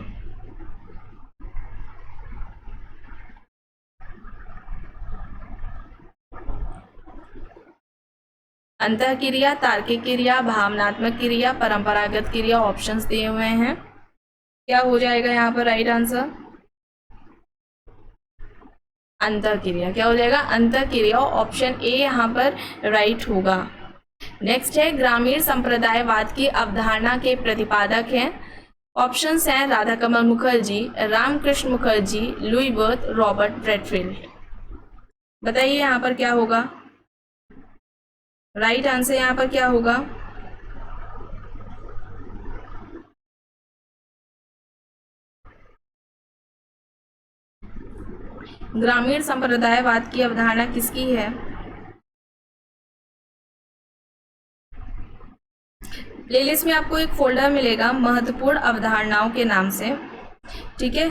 अंतःक्रिया, तार्किक क्रिया, भावनात्मक क्रिया, परंपरागत क्रिया ऑप्शंस दिए हुए हैं। क्या हो जाएगा यहाँ पर राइट आंसर? अंतःक्रिया। क्या हो जाएगा? अंतःक्रिया। ऑप्शन ए यहाँ पर राइट होगा। नेक्स्ट है ग्रामीण संप्रदायवाद की अवधारणा के प्रतिपादक हैं। ऑप्शंस हैं Radhakamal Mukherjee, Ramkrishna Mukherjee, Louis Wirth, Robert Bradfield. बताइए यहाँ पर क्या होगा? राइट आंसर यहाँ पर क्या होगा? ग्रामीण संप्रदायवाद की अवधारणा किसकी है? प्लेलिस्ट में आपको एक फोल्डर मिलेगा महत्वपूर्ण अवधारणाओं के नाम से, ठीक है।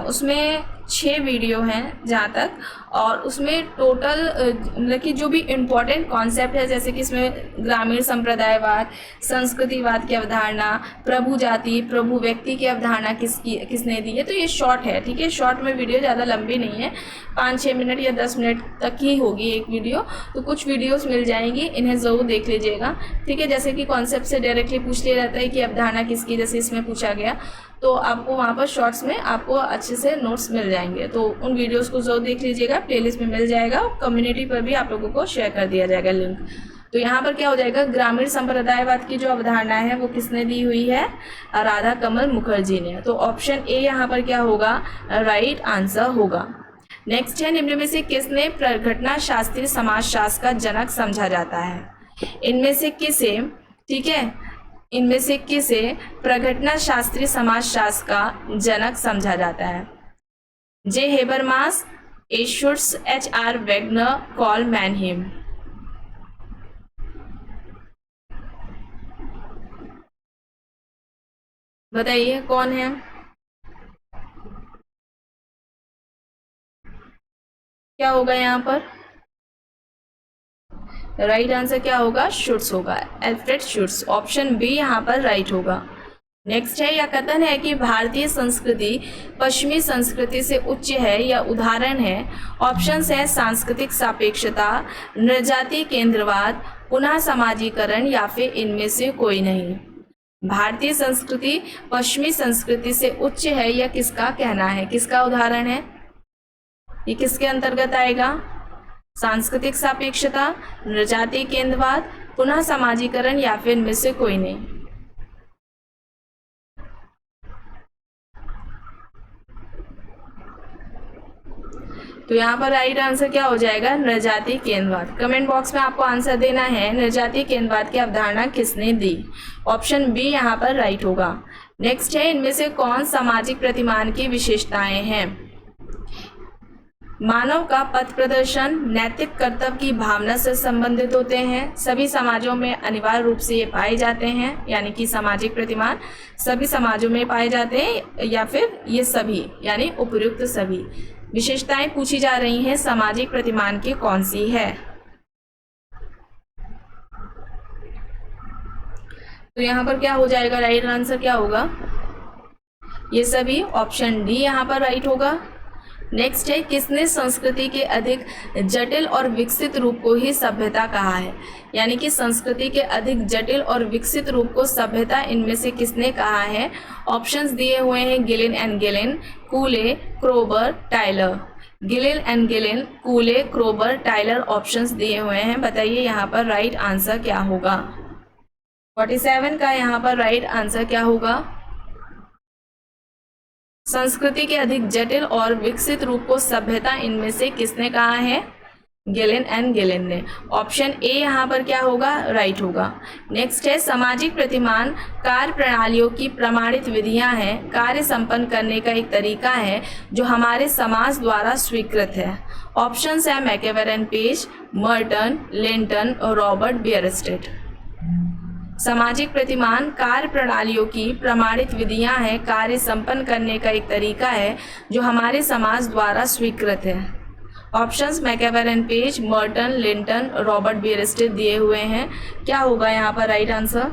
उसमें 6 वीडियो हैं जहाँ तक, और उसमें टोटल मतलब कि जो भी इम्पोर्टेंट कॉन्सेप्ट है, जैसे कि इसमें ग्रामीण संप्रदायवाद, संस्कृतिवाद की अवधारणा, प्रभु जाति, प्रभु व्यक्ति की अवधारणा किसने दी है। तो ये शॉर्ट है, ठीक है। शॉर्ट में वीडियो ज़्यादा लंबी नहीं है, 5-6 मिनट या 10 मिनट तक ही होगी एक वीडियो। तो कुछ वीडियोस मिल जाएंगी, इन्हें ज़रूर देख लीजिएगा, ठीक है। जैसे कि कॉन्सेप्ट से डायरेक्टली पूछ लिया जाता है कि अवधारणा किसकी, जैसे इसमें पूछा गया, तो आपको वहाँ पर शॉर्ट्स में आपको अच्छे से नोट्स मिल जाएंगे। तो उन वीडियोस को जरूर देख लीजिएगा, प्लेलिस्ट में मिल जाएगा, कम्युनिटी पर भी आप लोगों को शेयर कर दिया जाएगा लिंक। तो यहाँ पर क्या हो जाएगा? ग्रामीण संप्रदायवाद की जो अवधारणा है वो किसने दी हुई है? राधाकमल मुखर्जी ने। तो ऑप्शन ए यहाँ पर क्या होगा? राइट आंसर होगा। नेक्स्ट है निम्न में से किसने प्रघटना शास्त्रीय समाजशास्त्र का जनक समझा जाता है? इनमें से किसे, ठीक है, इनमें से किसे प्रघटना शास्त्रीय समाजशास्त्र का जनक समझा जाता है? जे हेबरमास, ए शुट्स, HR वेगनर, कार्ल मैनहीम। बताइए कौन है? क्या होगा यहाँ पर? राइट आंसर क्या होगा? शुट्स होगा, एल्फ्रेड शुट्स। ऑप्शन बी यहाँ पर राइट होगा। नेक्स्ट है, यह कथन है कि भारतीय संस्कृति पश्चिमी संस्कृति से उच्च है, यह उदाहरण है। ऑप्शंस है सांस्कृतिक सापेक्षता, नृजातीय केंद्रवाद, पुनः समाजीकरण या फिर इनमें से कोई नहीं। भारतीय संस्कृति पश्चिमी संस्कृति से उच्च है, यह किसका कहना है, किसका उदाहरण है? ये किसके अंतर्गत आएगा? सांस्कृतिक सापेक्षता, नृजातीय केंद्रवाद, पुनः समाजीकरण या फिर इनमें से कोई नहीं। तो यहाँ पर राइट आंसर क्या हो जाएगा? नृजातीय केंद्रवाद। कमेंट बॉक्स में आपको आंसर देना है, नृजातीय केंद्रवाद की अवधारणा किसने दी? ऑप्शन बी यहाँ पर राइट होगा। नेक्स्ट है, इनमें से कौन सामाजिक प्रतिमान की विशेषताएं हैं? मानव का पथ प्रदर्शन नैतिक कर्तव्य की भावना से संबंधित होते हैं। सभी समाजों में अनिवार्य रूप से ये पाए जाते हैं, यानी कि सामाजिक प्रतिमान सभी समाजों में पाए जाते हैं, या फिर ये सभी यानी उपयुक्त सभी। विशेषताएं पूछी जा रही हैं, सामाजिक प्रतिमान की कौन सी है? तो यहाँ पर क्या हो जाएगा? राइट आंसर क्या होगा? ये सभी। ऑप्शन डी यहाँ पर राइट होगा। नेक्स्ट है, किसने संस्कृति के अधिक जटिल और विकसित रूप को ही सभ्यता कहा है? यानी कि संस्कृति के अधिक जटिल और विकसित रूप को सभ्यता इनमें से किसने कहा है? ऑप्शंस दिए हुए हैं, Gillin and Gillin, Cooley, Kroeber, Tylor. Gillin and Gillin, Cooley, Kroeber, Tylor options दिए हुए हैं। बताइए यहाँ पर राइट आंसर क्या होगा? 47 का यहाँ पर राइट आंसर क्या होगा? संस्कृति के अधिक जटिल और विकसित रूप को सभ्यता इनमें से किसने कहा है? गिलिन एंड गिलिन ने। ऑप्शन ए यहाँ पर क्या होगा? राइट होगा। नेक्स्ट है, सामाजिक प्रतिमान कार्य प्रणालियों की प्रमाणित विधियां हैं, कार्य संपन्न करने का एक तरीका है जो हमारे समाज द्वारा स्वीकृत है। ऑप्शंस है मैकेवेरन पेज, मर्टन, लिंटन और रॉबर्ट बियरस्टेट। सामाजिक प्रतिमान कार्य प्रणालियों की प्रमाणित विधियां हैं, कार्य संपन्न करने का एक तरीका है जो हमारे समाज द्वारा स्वीकृत है। Options MacIver and Page, Merton, Linton, Robert Bierstedt दिए हुए हैं। क्या होगा यहाँ पर राइट आंसर?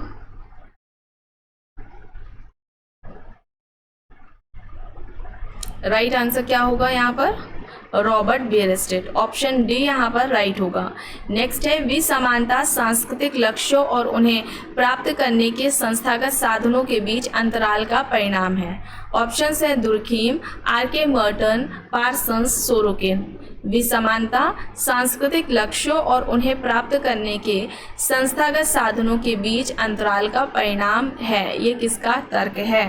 राइट आंसर क्या होगा यहाँ पर? रॉबर्ट बियरस्टेट। ऑप्शन डी यहाँ पर राइट होगा। नेक्स्ट है, विसमानता सांस्कृतिक लक्ष्यों और उन्हें प्राप्त करने के संस्थागत साधनों के बीच अंतराल का परिणाम है। ऑप्शंस है Durkheim, R K. Merton, Parsons, Sorokin. विसमानता सांस्कृतिक लक्ष्यों और उन्हें प्राप्त करने के संस्थागत साधनों के बीच अंतराल का परिणाम है। ये किसका तर्क है?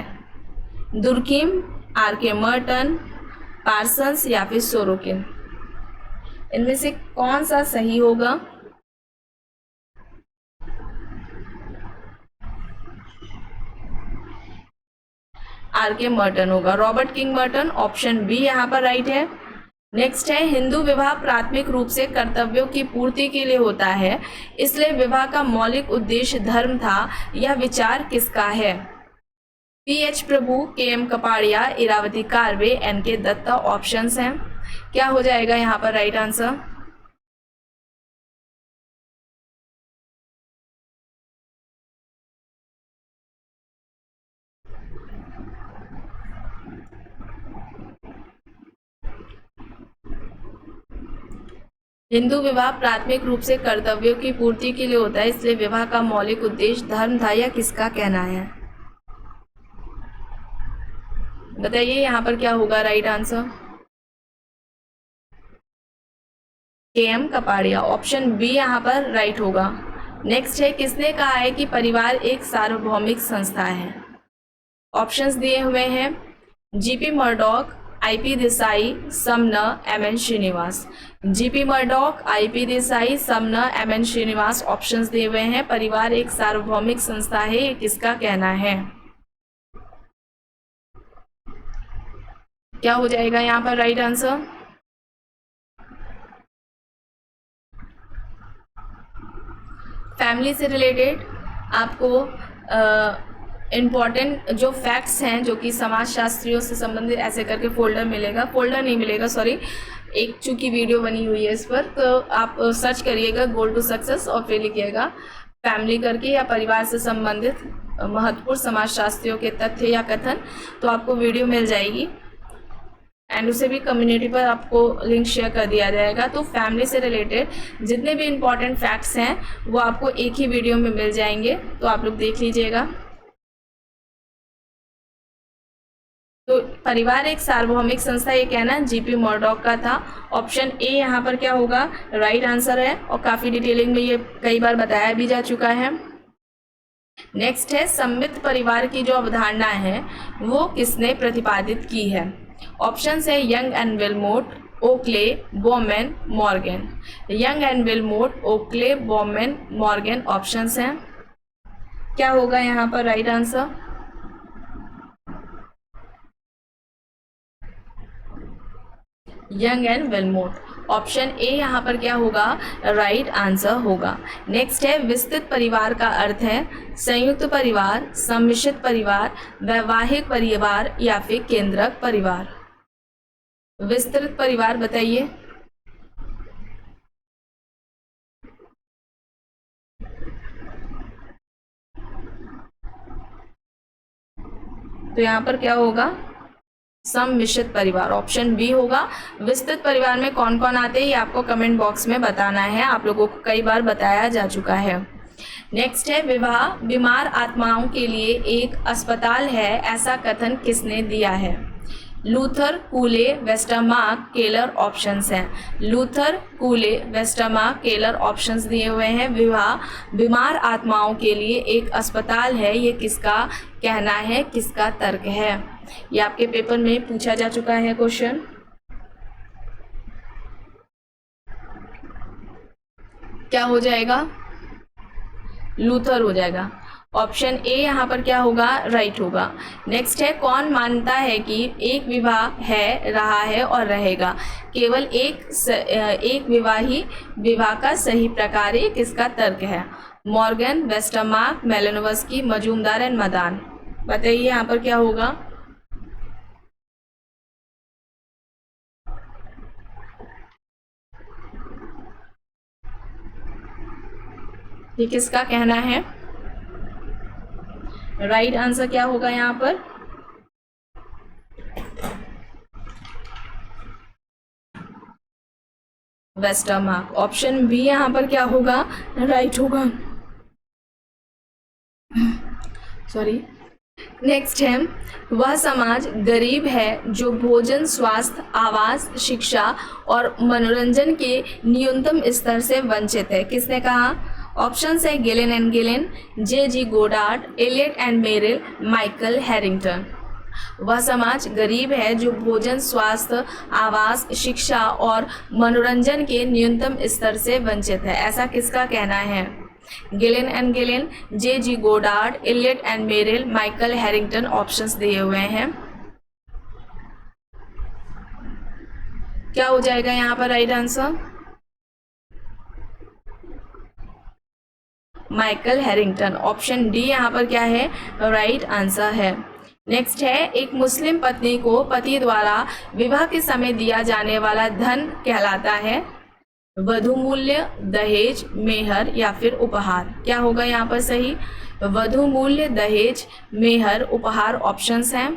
Durkheim, R K. मर्टन, पार्सन्स या फिर सोरोकिन। इनमें से कौन सा सही होगा? आर.के. मर्टन होगा, Robert King Merton. Option B यहाँ पर राइट है। नेक्स्ट है, हिंदू विवाह प्राथमिक रूप से कर्तव्यों की पूर्ति के लिए होता है, इसलिए विवाह का मौलिक उद्देश्य धर्म था। यह विचार किसका है? P H. Prabhu, K M. Kapadia, Irawati Karve, N K. Datta options हैं। क्या हो जाएगा यहाँ पर राइट आंसर? हिंदू विवाह प्राथमिक रूप से कर्तव्यों की पूर्ति के लिए होता है, इसलिए विवाह का मौलिक उद्देश्य धर्म था। यह किसका कहना है? बताइए यहाँ पर क्या होगा right answer? KM. Kapadia. Option B यहाँ पर राइट होगा। नेक्स्ट है, किसने कहा है कि परिवार एक सार्वभौमिक संस्था है? ऑप्शंस दिए हुए हैं, GP. Murdock, IP. Desai, Sumner, MN. Srinivas. GP. Murdock, IP. Desai, Sumner, MN. Srinivas options दिए हुए हैं। परिवार एक सार्वभौमिक संस्था है, ये किसका कहना है? क्या हो जाएगा यहाँ पर राइट आंसर? फैमिली से रिलेटेड आपको इम्पॉर्टेंट जो फैक्ट्स हैं जो कि समाज शास्त्रियों से संबंधित, ऐसे करके फोल्डर मिलेगा, फोल्डर नहीं मिलेगा सॉरी, एक चूंकि वीडियो बनी हुई है इस पर, तो आप सर्च करिएगा गोल टू सक्सेस और फिर लिखिएगा फैमिली करके या परिवार से संबंधित महत्वपूर्ण समाज शास्त्रियों के तथ्य या कथन, तो आपको वीडियो मिल जाएगी एंड उसे भी कम्युनिटी पर आपको लिंक शेयर कर दिया जाएगा। तो फैमिली से रिलेटेड जितने भी इम्पॉर्टेंट फैक्ट्स हैं वो आपको एक ही वीडियो में मिल जाएंगे, तो आप लोग देख लीजिएगा। तो परिवार एक सार्वभौमिक संस्था, ये कहना जीपी मर्डॉक का था। ऑप्शन ए यहाँ पर क्या होगा, राइट आंसर है और काफ़ी डिटेलिंग में ये कई बार बताया भी जा चुका है। नेक्स्ट है सममित परिवार की जो अवधारणा है वो किसने प्रतिपादित की है। ऑप्शन है Young and Willmott, Oakley, Bauman, Morgan. Young and Willmott, Oakley, Bauman, Morgan options हैं। क्या होगा यहाँ पर right answer, Young and Willmott. Option A यहाँ पर क्या होगा, राइट आंसर होगा। नेक्स्ट है विस्तृत परिवार का अर्थ है संयुक्त परिवार, सम्मिश्रित परिवार, वैवाहिक परिवार या फिर केंद्रक परिवार। विस्तृत परिवार बताइए। तो यहाँ पर क्या होगा, सम्मिश्रित परिवार, ऑप्शन बी होगा। विस्तृत परिवार में कौन कौन आते हैं ये आपको कमेंट बॉक्स में बताना है, आप लोगों को कई बार बताया जा चुका है। नेक्स्ट है विवाह बीमार आत्माओं के लिए एक अस्पताल है, ऐसा कथन किसने दिया है। लूथर, कूले, वेस्टरमार्क, केलर ऑप्शंस हैं। लूथर, कूले, वेस्टरमार्क, केलर ऑप्शंस दिए हुए हैं। विवाह बीमार आत्माओं के लिए एक अस्पताल है, ये किसका कहना है, किसका तर्क है। ये आपके पेपर में पूछा जा चुका है क्वेश्चन। क्या हो जाएगा, लूथर हो जाएगा। ऑप्शन ए यहाँ पर क्या होगा, राइट होगा। नेक्स्ट है कौन मानता है कि एक विवाह है, रहा है और रहेगा, केवल एक विवाह ही विवाह का सही प्रकार है, किसका तर्क है। Morgan, Westermarck, Malinowski, Majumdar and Madan. बताइए यहाँ पर क्या होगा। ये किसका कहना है, राइट आंसर क्या होगा यहाँ पर, वेस्टरमार्क। ऑप्शन बी यहाँ पर क्या होगा, राइट होगा, सॉरी। नेक्स्ट है वह समाज गरीब है जो भोजन, स्वास्थ्य, आवास, शिक्षा और मनोरंजन के न्यूनतम स्तर से वंचित है, किसने कहा। ऑप्शन है Gillin and Gillin, J G. Goddard, Elliott and Merrill, Michael Harrington. वह समाज गरीब है जो भोजन, स्वास्थ्य, आवास, शिक्षा और मनोरंजन के न्यूनतम स्तर से वंचित है, ऐसा किसका कहना है। Gillin and Gillin, J G. Goddard, Elliott and Merrill, Michael Harrington options दिए हुए हैं। क्या हो जाएगा यहाँ पर right answer, Michael Harrington. Option D यहाँ पर क्या है, राइट आंसर है। नेक्स्ट है एक मुस्लिम पत्नी को पति द्वारा विवाह के समय दिया जाने वाला धन कहलाता है वधू मूल्य, दहेज, मेहर या फिर उपहार। क्या होगा यहाँ पर सही, वधू मूल्य, दहेज, मेहर, उपहार ऑप्शंस हैं।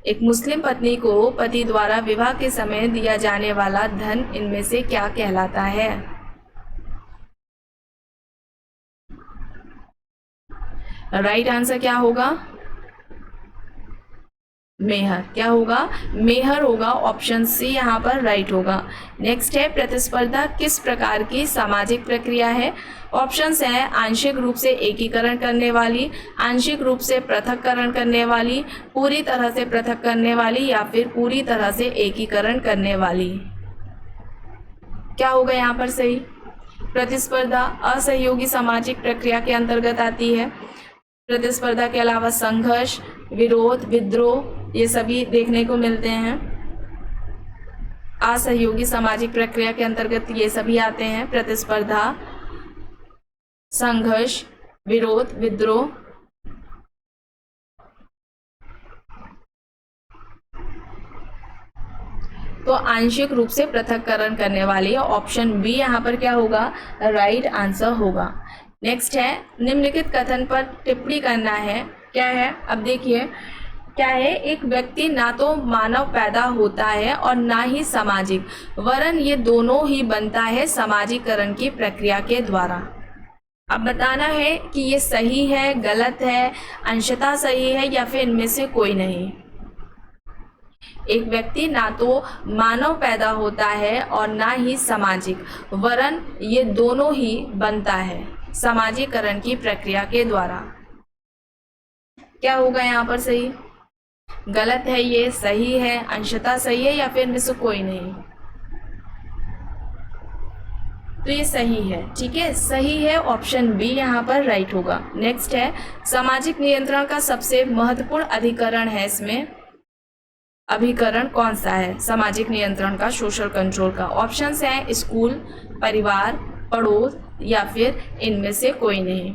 एक मुस्लिम पत्नी को पति द्वारा विवाह के समय दिया जाने वाला धन इनमें से क्या कहलाता है। राइट आंसर क्या होगा, मेहर। क्या होगा, मेहर होगा, ऑप्शन सी यहाँ पर राइट होगा। नेक्स्ट है प्रतिस्पर्धा किस प्रकार की सामाजिक प्रक्रिया है। ऑप्शंस है आंशिक रूप से एकीकरण करने वाली, आंशिक रूप से पृथक्करण करने वाली, पूरी तरह से पृथक करने वाली या फिर पूरी तरह से एकीकरण करने वाली। क्या होगा यहाँ पर सही, प्रतिस्पर्धा असहयोगी सामाजिक प्रक्रिया के अंतर्गत आती है। प्रतिस्पर्धा के अलावा संघर्ष, विरोध, विद्रोह ये सभी देखने को मिलते हैं। असहयोगी सामाजिक प्रक्रिया के अंतर्गत ये सभी आते हैं, प्रतिस्पर्धा, संघर्ष, विरोध, विद्रोह। तो आंशिक रूप से पृथक्करण करने वाली है। ऑप्शन बी यहाँ पर क्या होगा, राइट आंसर होगा। नेक्स्ट है, निम्नलिखित कथन पर टिप्पणी करना है। क्या है, अब देखिए क्या है, एक व्यक्ति ना तो मानव पैदा होता है और ना ही सामाजिक, वरन ये दोनों ही बनता है सामाजिकरण की प्रक्रिया के द्वारा। अब बताना है कि ये सही है, गलत है, अंशतः सही है या फिर इनमें से कोई नहीं। एक व्यक्ति ना तो मानव पैदा होता है और ना ही सामाजिक, वरन ये दोनों ही बनता है सामाजिकरण की प्रक्रिया के द्वारा। क्या होगा यहाँ पर सही, गलत है, ये सही है, अंशतः सही है या फिर इनमें से कोई नहीं? तो ये सही है। ठीक है, सही है, ऑप्शन बी यहाँ पर राइट होगा। नेक्स्ट है, सामाजिक नियंत्रण का सबसे महत्वपूर्ण अधिकरण है, इसमें अभिकरण कौन सा है सामाजिक नियंत्रण का, सोशल कंट्रोल का? ऑप्शंस हैं स्कूल, परिवार, पड़ोस या फिर इनमें से कोई नहीं।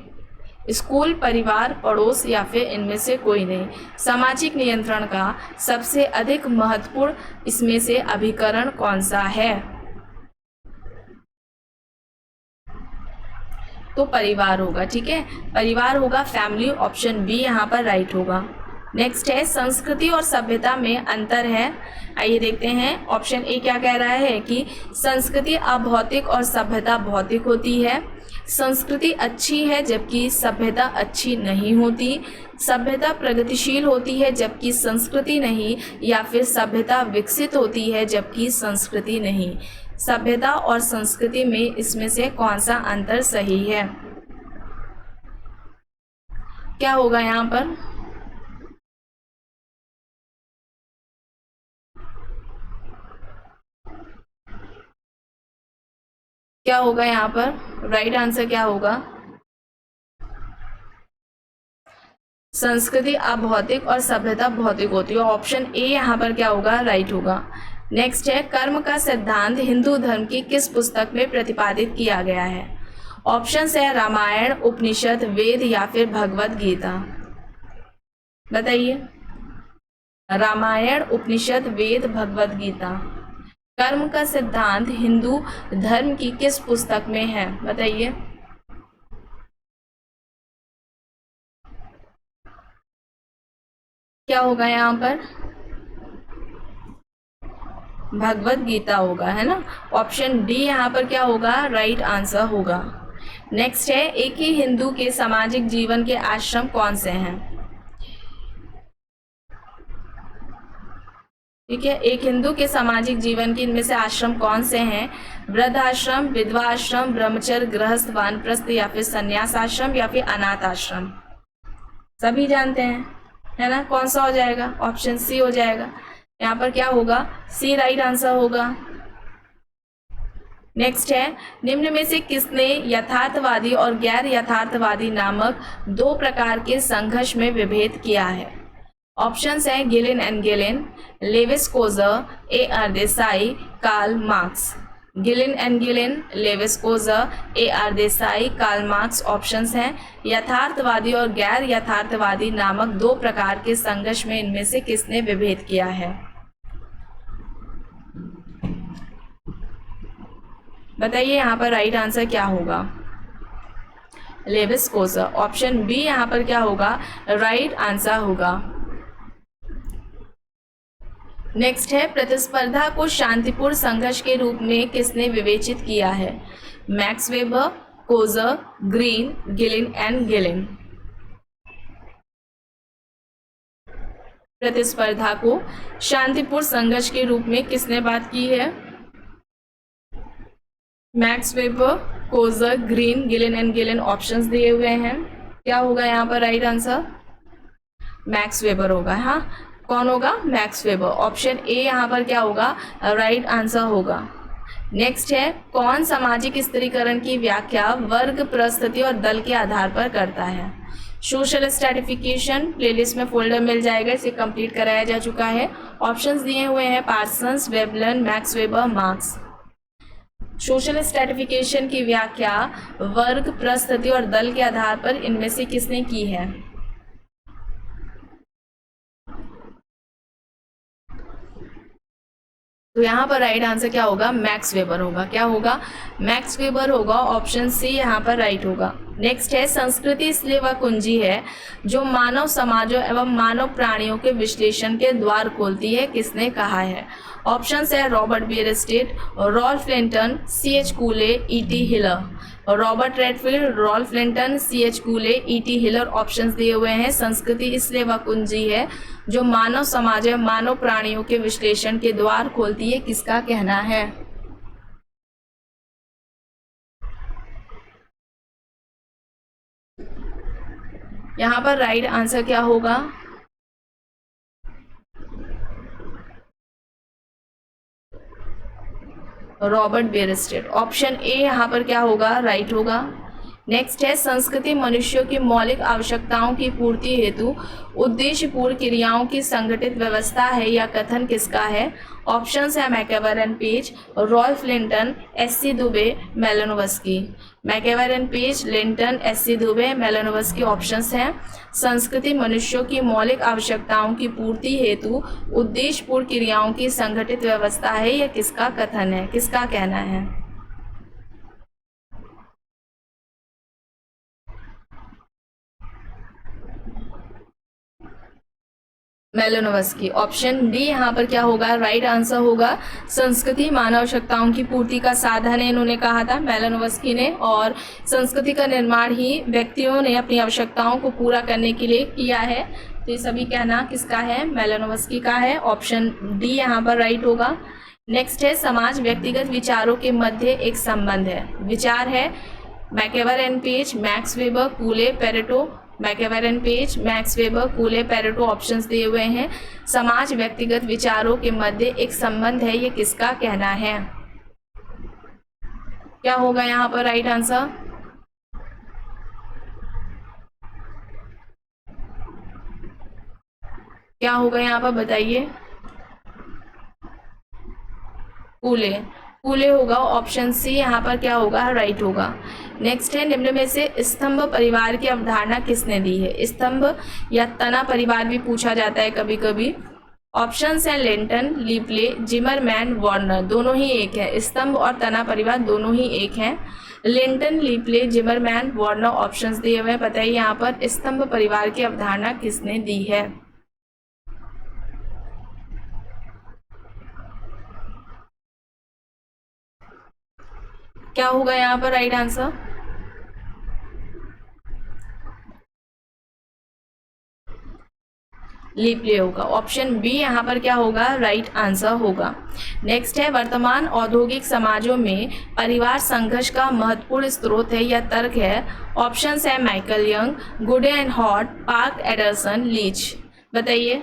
स्कूल, परिवार, पड़ोस या फिर इनमें से कोई नहीं। सामाजिक नियंत्रण का सबसे अधिक महत्वपूर्ण इसमें से अभिकरण कौन सा है? तो परिवार होगा। ठीक है, परिवार होगा, फैमिली, ऑप्शन बी यहाँ पर राइट होगा। नेक्स्ट है, संस्कृति और सभ्यता में अंतर है। आइए देखते हैं, ऑप्शन ए क्या कह रहा है कि संस्कृति अभौतिक और सभ्यता भौतिक होती है। संस्कृति अच्छी है जबकि सभ्यता अच्छी नहीं होती। सभ्यता प्रगतिशील होती है जबकि संस्कृति नहीं, या फिर सभ्यता विकसित होती है जबकि संस्कृति नहीं। सभ्यता और संस्कृति में इसमें से कौन सा अंतर सही है? क्या होगा यहाँ पर? क्या होगा यहाँ पर, राइट आंसर क्या होगा? संस्कृति अभौतिक और सभ्यता भौतिक होती है। ऑप्शन ए यहाँ पर क्या होगा, राइट होगा। नेक्स्ट है, कर्म का सिद्धांत हिंदू धर्म की किस पुस्तक में प्रतिपादित किया गया है? ऑप्शंस है रामायण, उपनिषद, वेद या फिर भगवत गीता। बताइए, रामायण, उपनिषद, वेद, भगवत गीता। कर्म का सिद्धांत हिंदू धर्म की किस पुस्तक में है? बताइए। क्या होगा यहाँ पर? भगवत गीता होगा, है ना। ऑप्शन डी यहाँ पर क्या होगा, राइट आंसर होगा। नेक्स्ट है, एक ही हिंदू के सामाजिक जीवन के आश्रम कौन से हैं? ठीक है, एक हिंदू के सामाजिक जीवन के इनमें से आश्रम कौन से हैं? वृद्धाश्रम, विधवा आश्रम, ब्रह्मचर्य, गृहस्थ, वानप्रस्थ या फिर संन्यास आश्रम या फिर अनाथ आश्रम। सभी जानते हैं, है ना। कौन सा हो जाएगा? ऑप्शन सी हो जाएगा। यहाँ पर क्या होगा, सी राइट आंसर होगा। नेक्स्ट है, निम्न में से किसने यथार्थवादी और गैर यथार्थवादी नामक दो प्रकार के संघर्ष में विभेद किया है? ऑप्शंस हैं Gillin and Gillin, Lewis Coser, A R Desai, Karl Marx. Gillin and Gillin, Lewis Coser, A R Desai, Karl Marx options हैं। यथार्थवादी और गैर यथार्थवादी नामक दो प्रकार के संघर्ष में इनमें से किसने विभेद किया है? बताइए यहाँ पर राइट आंसर क्या होगा? लेविस कोजर, ऑप्शन बी यहाँ पर क्या होगा, राइट आंसर होगा। नेक्स्ट है, प्रतिस्पर्धा को शांतिपूर्ण संघर्ष के रूप में किसने विवेचित किया है? Max weber, Coser, green, Gillin and Gillin. प्रतिस्पर्धा को शांतिपूर्ण संघर्ष के रूप में किसने बात की है? Max weber, Coser, green, Gillin and Gillin options दिए हुए हैं। क्या होगा यहाँ पर राइट आंसर? मैक्स वेबर होगा। हाँ, कौन होगा? Max weber. ऑप्शन ए यहाँ पर क्या होगा, राइट आंसर होगा। नेक्स्ट है, कौन सामाजिक स्त्रीकरण की व्याख्या वर्ग, परिस्थिति और दल के आधार पर करता है? सोशल स्ट्रैटिफिकेशन प्लेलिस्ट में फोल्डर मिल जाएगा, इसे कंप्लीट कराया जा चुका है। ऑप्शंस दिए हुए हैं Parsons, Veblen, max weber, marks. Social stratification की व्याख्या वर्ग, परिस्थिति और दल के आधार पर इनमें से किसने की है? तो यहाँ पर राइट आंसर क्या होगा, मैक्स वेबर होगा। क्या होगा, मैक्स वेबर होगा। ऑप्शन सी यहाँ पर राइट होगा। नेक्स्ट है, संस्कृति इसलिए वह कुंजी है जो मानव समाजों एवं मानव प्राणियों के विश्लेषण के द्वार खोलती है, किसने कहा है। ऑप्शन है Robert Bierstedt, Ralph Linton, C.H. Cooley, E.T. Hiller. Robert Redfield, Ralph Linton, C.H. Cooley, E.T. Hiller options दिए हुए हैं। संस्कृति इसलिए वह कुंजी है जो मानव समाज है मानव प्राणियों के विश्लेषण के द्वार खोलती है, किसका कहना है। यहाँ पर राइट आंसर क्या होगा, रॉबर्ट बियरस्टेट। ऑप्शन ए यहाँ पर क्या होगा, राइट होगा। नेक्स्ट है, संस्कृति मनुष्यों की मौलिक आवश्यकताओं की पूर्ति हेतु उद्देश्यपूर्ण क्रियाओं की संगठित व्यवस्था है या कथन, किसका है। ऑप्शंस है MacIver Page, Ralph Linton, S.C. Dube, Malinowski. MacIver Page, Linton, S.C. Dube, Malinowski options हैं। संस्कृति मनुष्यों की मौलिक आवश्यकताओं की पूर्ति हेतु उद्देश्यपूर्ण क्रियाओं की संगठित व्यवस्था है, यह किसका कथन है, किसका कहना है। मेलानोव्स्की। ऑप्शन डी यहाँ पर क्या होगा, राइट आंसर होगा। संस्कृति मानव आवश्यकताओं की पूर्ति का साधन है, इन्होंने कहा था मेलानोव्स्की ने। और संस्कृति का निर्माण ही व्यक्तियों ने अपनी आवश्यकताओं को पूरा करने के लिए किया है। तो ये सभी कहना किसका है, मेलानोव्स्की का है। ऑप्शन डी यहाँ पर राइट होगा। नेक्स्ट है, समाज व्यक्तिगत विचारों के मध्य एक संबंध है। विचार है MacIver and Page, Max Weber, Cooley, Pareto. MacIver and Page, Max Weber, Cooley, Pareto options दिए हुए हैं। समाज व्यक्तिगत विचारों के मध्य एक संबंध है, ये किसका कहना है। क्या होगा यहाँ पर राइट आंसर, क्या होगा यहाँ पर बताइए। कूले, कूले होगा। ऑप्शन सी यहाँ पर क्या होगा, राइट होगा। नेक्स्ट है, निम्न में से स्तंभ परिवार की अवधारणा किसने दी है। स्तंभ या तना परिवार भी पूछा जाता है कभी कभी। ऑप्शंस हैं लिंटन, लीपले, जिमरमैन, वार्नर। दोनों ही एक है, स्तंभ और तना परिवार दोनों ही एक हैं। लिंटन, लीपले, जिमरमैन, वार्नर ऑप्शंस दिए हुए हैं। बताइए यहाँ पर स्तंभ परिवार की अवधारणा किसने दी है। क्या होगा यहाँ पर राइट आंसर, लीपले होगा। ऑप्शन बी यहाँ पर क्या होगा, राइट आंसर होगा। नेक्स्ट है, वर्तमान औद्योगिक समाजों में परिवार संघर्ष का महत्वपूर्ण स्रोत है या तर्क है। ऑप्शंस है Michael Young, Goode and Hatt, Park Anderson, Leach. बताइए।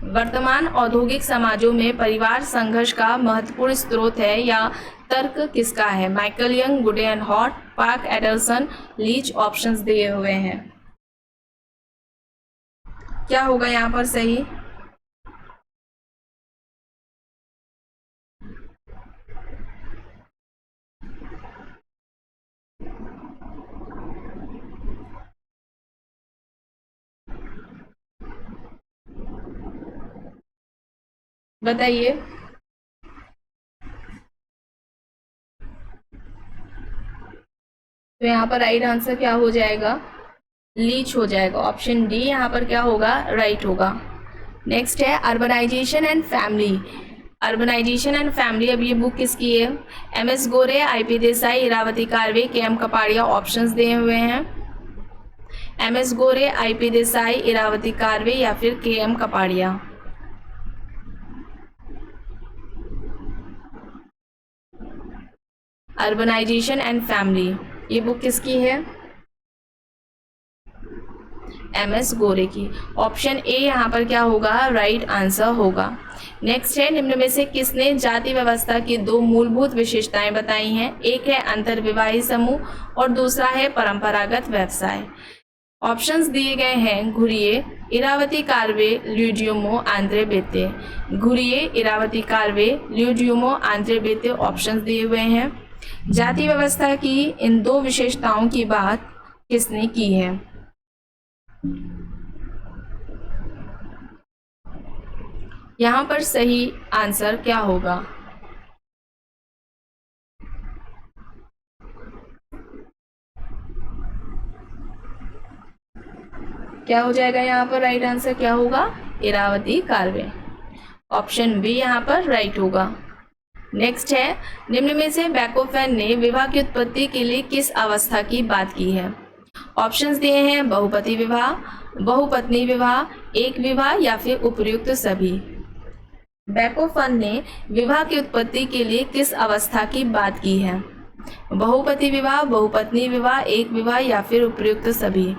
वर्तमान औद्योगिक समाजों में परिवार संघर्ष का महत्वपूर्ण स्रोत है या तर्क किसका है। Michael Young, Goode and Hatt, Park Anderson, Leach options दिए हुए हैं। क्या होगा यहाँ पर सही, बताइए। तो यहाँ पर राइट आंसर क्या हो जाएगा, लीच हो जाएगा। ऑप्शन डी यहाँ पर क्या होगा, राइट होगा। नेक्स्ट है, urbanisation and family. Urbanisation and family, अब ये बुक किसकी है। MS Gore, IP Desai, Irawati Karve, KM Kapadia options दिए हुए हैं। MS गोरे, IP देसाई, इरावती कार्वे या फिर KM Kapadia. Urbanisation and family, ये बुक किसकी है, MS गोरे की। ऑप्शन ए यहाँ पर क्या होगा, राइट आंसर होगा। नेक्स्ट है, निम्न में से किसने जाति व्यवस्था की दो मूलभूत विशेषताएं बताई हैं। एक है अंतर्विवाही समूह और दूसरा है परंपरागत व्यवसाय। ऑप्शंस दिए गए हैं घुरिये, इरावती कार्वे, ल्यूडियोमो, आंद्रे बेते। घुरिये, इरावती कार्वे, ल्यूडियोमो, आंद्रे बेते ऑप्शंस दिए हुए हैं। जाति व्यवस्था की इन दो विशेषताओं की बात किसने की है। यहाँ पर सही आंसर क्या होगा? क्या हो जाएगा यहाँ पर? राइट आंसर क्या होगा? इरावती कार्वे। ऑप्शन बी यहाँ पर राइट होगा। नेक्स्ट है, निम्न में से बैकोफेन ने विवाह की उत्पत्ति के लिए किस अवस्था की बात की है? ऑप्शंस दिए हैं बहुपति विवाह, बहुपत्नी विवाह, एक विवाह या फिर उपर्युक्त सभी। बैकोफेन ने विवाह की उत्पत्ति के लिए किस अवस्था की बात की है? बहुपति विवाह, बहुपत्नी विवाह, एक विवाह या फिर उपर्युक्त सभी।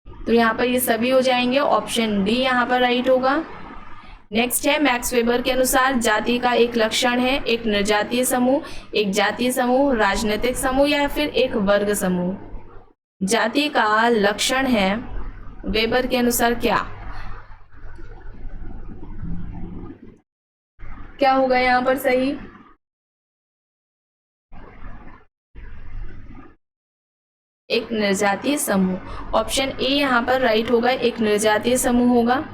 तो यहाँ पर ये सभी हो जाएंगे। ऑप्शन डी यहाँ पर राइट होगा। नेक्स्ट है, मैक्स वेबर के अनुसार जाति का एक लक्षण है एक निर्जातीय समूह, एक जातीय समूह, राजनीतिक समूह या फिर एक वर्ग समूह। जाति का लक्षण है वेबर के अनुसार क्या होगा यहाँ पर सही? एक निर्जातीय समूह। ऑप्शन ए यहाँ पर राइट होगा, एक निर्जातीय समूह होगा।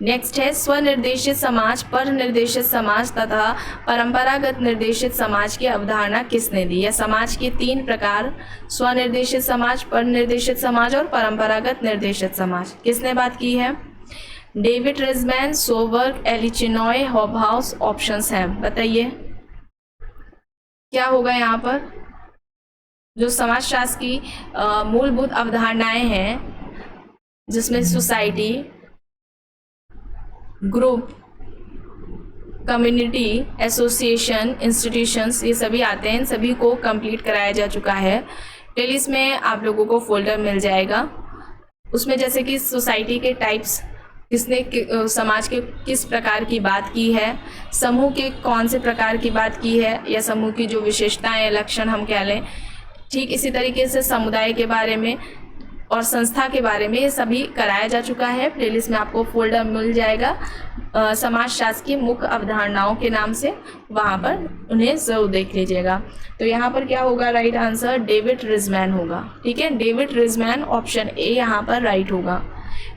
नेक्स्ट है, स्वनिर्देशित समाज, पर निर्देशित समाज तथा परंपरागत निर्देशित समाज की अवधारणा किसने दी? या समाज के 3 प्रकार, स्वनिर्देशित समाज, पर निर्देशित समाज और परंपरागत निर्देशित समाज, किसने बात की है? David Riesman, Sjoberg, Ely Chinoy, Hobhouse. Options हैं, बताइए क्या होगा यहाँ पर? जो समाजशास्त्र की मूलभूत अवधारणाएं हैं जिसमें society, group, community, association, institutions, ये सभी आते हैं। इन सभी को कंप्लीट कराया जा चुका है। प्लेलिस्ट में आप लोगों को फोल्डर मिल जाएगा। उसमें जैसे कि सोसाइटी के टाइप्स, किसने समाज के किस प्रकार की बात की है, समूह के कौन से प्रकार की बात की है, या समूह की जो विशेषताएं, लक्षण हम कह लें। ठीक इसी तरीके से समुदाय के बारे में और संस्था के बारे में ये सभी कराया जा चुका है। प्लेलिस्ट में आपको फोल्डर मिल जाएगा समाजशास्त्र की मुख्य अवधारणाओं के नाम से, वहाँ पर उन्हें ज़रूर देख लीजिएगा। तो यहाँ पर क्या होगा? राइट आंसर डेविड रिजमैन होगा। ठीक है, डेविड रिजमैन, ऑप्शन ए यहाँ पर राइट होगा।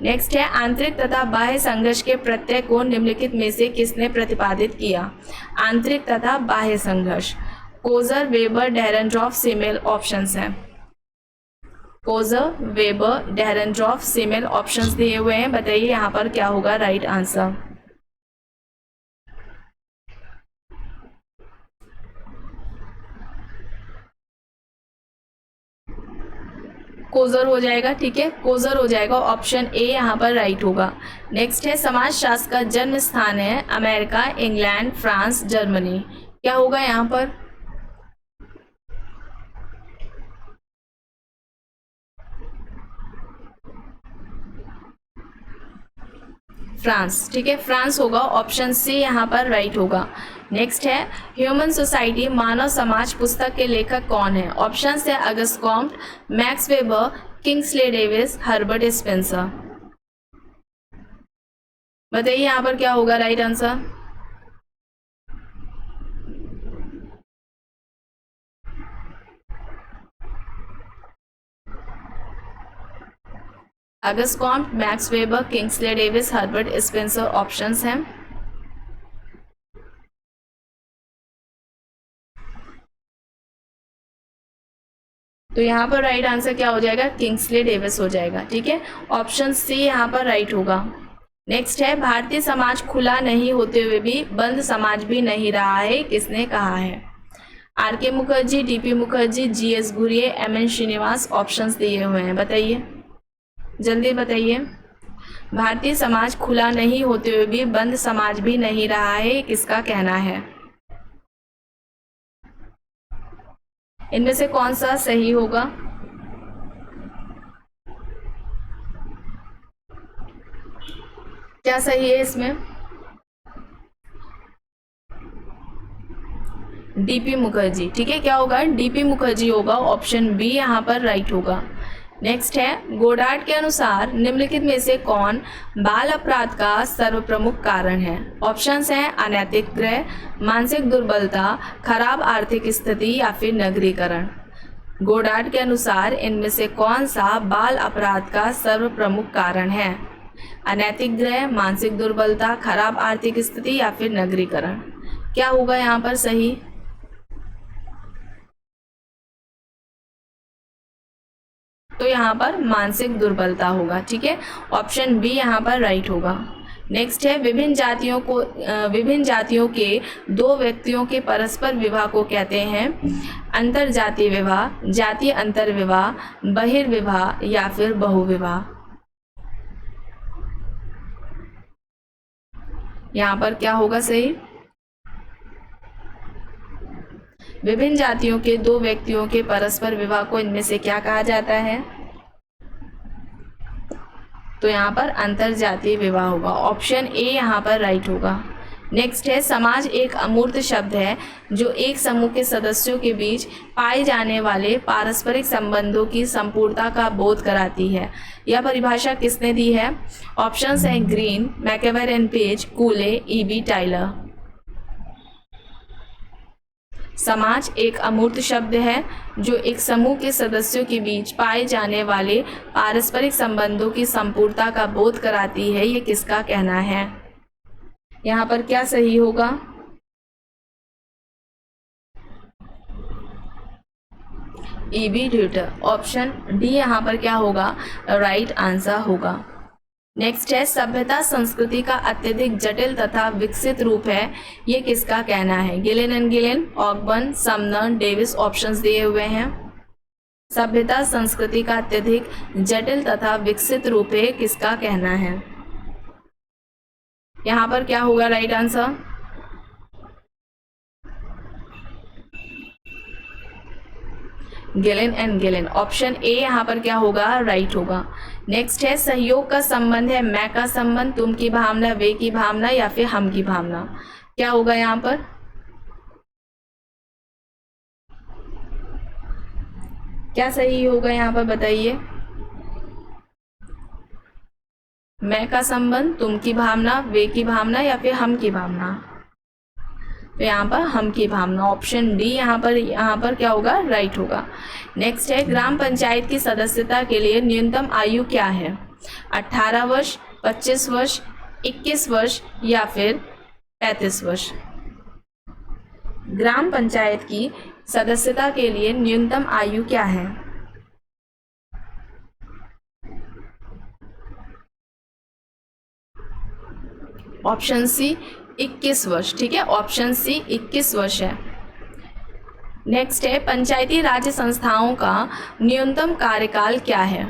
नेक्स्ट है, आंतरिक तथा बाह्य संघर्ष के प्रत्यय को निम्नलिखित में से किसने प्रतिपादित किया? आंतरिक तथा बाह्य संघर्ष, कोजर, वेबर, डेहरनड्रॉफ, सिमेल। ऑप्शंस हैं कोजर, वेबर, डेहरनड्रॉफ, सिमेल। ऑप्शंस दिए हुए हैं, बताइए यहाँ पर क्या होगा राइट आंसर? कोजर हो जाएगा। ठीक है, कोजर हो जाएगा। ऑप्शन ए यहाँ पर राइट होगा। नेक्स्ट है, समाजशास्त्र का जन्म स्थान है अमेरिका, इंग्लैंड, फ्रांस, जर्मनी। क्या होगा यहाँ पर? फ्रांस। ठीक है, फ्रांस होगा। ऑप्शन सी यहाँ पर राइट होगा। नेक्स्ट है, ह्यूमन सोसाइटी, मानव समाज पुस्तक के लेखक कौन है? ऑप्शन है August Comte, max weber, Kingsley Davis, Herbert Spencer. बताइए यहाँ पर क्या होगा right answer? August Comte, max weber, Kingsley Davis, Herbert Spencer. Options हैं। तो यहाँ पर राइट आंसर क्या हो जाएगा? किंग्सले डेविस हो जाएगा। ठीक है, ऑप्शन सी यहाँ पर राइट होगा। नेक्स्ट है, भारतीय समाज खुला नहीं होते हुए भी बंद समाज भी नहीं रहा है, किसने कहा है? R K Mukherjee, TP Mukherjee, GS Ghurye, MN Srinivas. Options दिए हुए हैं, बताइए जल्दी बताइए। भारतीय समाज खुला नहीं होते हुए भी बंद समाज भी नहीं रहा है, किसका कहना है? इनमें से कौन सा सही होगा? क्या सही है इसमें? डीपी मुखर्जी। ठीक है, क्या होगा? डीपी मुखर्जी होगा। ऑप्शन बी यहाँ पर राइट होगा। नेक्स्ट है, गोडार्ड के अनुसार निम्नलिखित में से कौन बाल अपराध का सर्वप्रमुख कारण है? ऑप्शंस हैं अनैतिक क्रय, मानसिक दुर्बलता, खराब आर्थिक स्थिति या फिर नगरीकरण। गोडार्ड के अनुसार इनमें से कौन सा बाल अपराध का सर्व प्रमुख कारण है? अनैतिक ग्रह, मानसिक दुर्बलता, खराब आर्थिक स्थिति या फिर नगरीकरण? क्या होगा यहाँ पर सही? तो यहाँ पर मानसिक दुर्बलता होगा। ठीक है, ऑप्शन बी यहाँ पर राइट होगा। नेक्स्ट है, विभिन्न जातियों के दो व्यक्तियों के परस्पर विवाह को कहते हैं? अंतर जातीय विवाह, जातीय अंतर विवाह, बहिर्विवाह या फिर बहुविवाह? यहाँ पर क्या होगा सही? विभिन्न जातियों के दो व्यक्तियों के परस्पर विवाह को इनमें से क्या कहा जाता है? तो यहाँ पर अंतर जातीय विवाह होगा। ऑप्शन ए यहाँ पर राइट होगा। नेक्स्ट है, समाज एक अमूर्त शब्द है जो एक समूह के सदस्यों के बीच पाए जाने वाले पारस्परिक संबंधों की संपूर्णता का बोध कराती है। यह परिभाषा किसने दी है? ऑप्शंस हैं Green, MacIver and Page, Cooley, E B Tylor. समाज एक अमूर्त शब्द है जो एक समूह के सदस्यों के बीच पाए जाने वाले पारस्परिक संबंधों की संपूर्णता का बोध कराती है। ये किसका कहना है? यहाँ पर क्या सही होगा? ईबी ड्यूटर। ऑप्शन डी यहाँ पर क्या होगा? राइट आंसर होगा। नेक्स्ट है, सभ्यता संस्कृति का अत्यधिक जटिल तथा विकसित रूप है। ये किसका कहना है? Gillin and Ghislaine, ऑकबर्न, Sumner, Davis options दिए हुए हैं। सभ्यता संस्कृति का अत्यधिक जटिल तथा विकसित रूप है, किसका कहना है? यहाँ पर क्या होगा right answer? Gillin and Gillin. Option A यहाँ पर क्या होगा? राइट होगा। नेक्स्ट है, सहयोग का संबंध है मैं का संबंध, तुम की भावना, वे की भावना या फिर हम की भावना? क्या होगा यहाँ पर? क्या सही होगा यहाँ पर बताइए? मैं का संबंध, तुम की भावना, वे की भावना या फिर हम की भावना? तो यहाँ पर हम की भावना। ऑप्शन डी यहाँ पर क्या होगा? राइट होगा। नेक्स्ट है, ग्राम पंचायत की सदस्यता के लिए न्यूनतम आयु क्या है? 18 वर्ष, 25 वर्ष, 21 वर्ष या फिर 35 वर्ष? ग्राम पंचायत की सदस्यता के लिए न्यूनतम आयु क्या है? ऑप्शन सी 21 वर्ष। ठीक है, ऑप्शन सी 21 वर्ष है। नेक्स्ट है, पंचायती राज संस्थाओं का न्यूनतम कार्यकाल क्या है?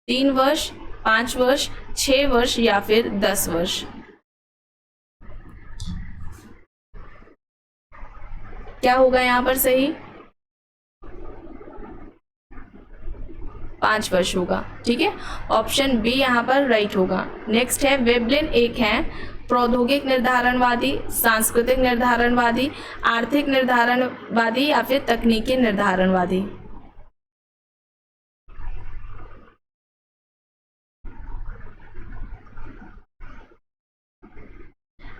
3 वर्ष, 5 वर्ष, 6 वर्ष या फिर 10 वर्ष? क्या होगा यहाँ पर सही? 5 वर्ष होगा। ठीक है, ऑप्शन बी यहाँ पर राइट होगा। नेक्स्ट है, वेबलिन एक है प्रौद्योगिक निर्धारणवादी, सांस्कृतिक निर्धारणवादी, आर्थिक निर्धारणवादी या फिर तकनीकी निर्धारणवादी?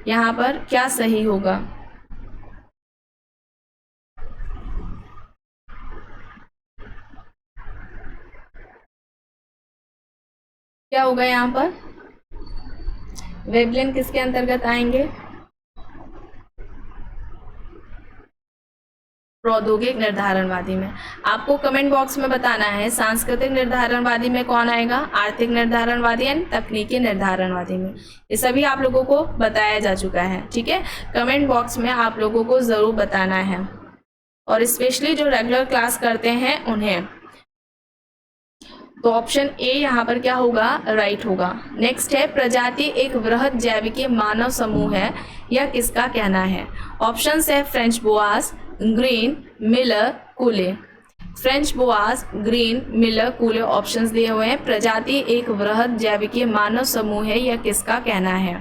यहाँ पर क्या सही होगा? क्या होगा यहाँ पर? वेबलिन किसके अंतर्गत आएंगे? प्रौद्योगिक निर्धारणवादी में। आपको कमेंट बॉक्स में बताना है सांस्कृतिक निर्धारणवादी में कौन आएगा, आर्थिक निर्धारणवादी एंड तकनीकी निर्धारणवादी में। ये सभी आप लोगों को बताया जा चुका है। ठीक है, कमेंट बॉक्स में आप लोगों को जरूर बताना है, और स्पेशली जो रेगुलर क्लास करते हैं उन्हें। तो ऑप्शन ए यहाँ पर क्या होगा? राइट होगा। नेक्स्ट है, प्रजाति एक वृहद जैविकीय मानव समूह है, यह किसका कहना है? ऑप्शंस है French Boaz, green, Miller, कूले। French Boaz, green, Miller, कूले options दिए हुए हैं। प्रजाति एक वृहद जैविकीय मानव समूह है, यह किसका कहना है?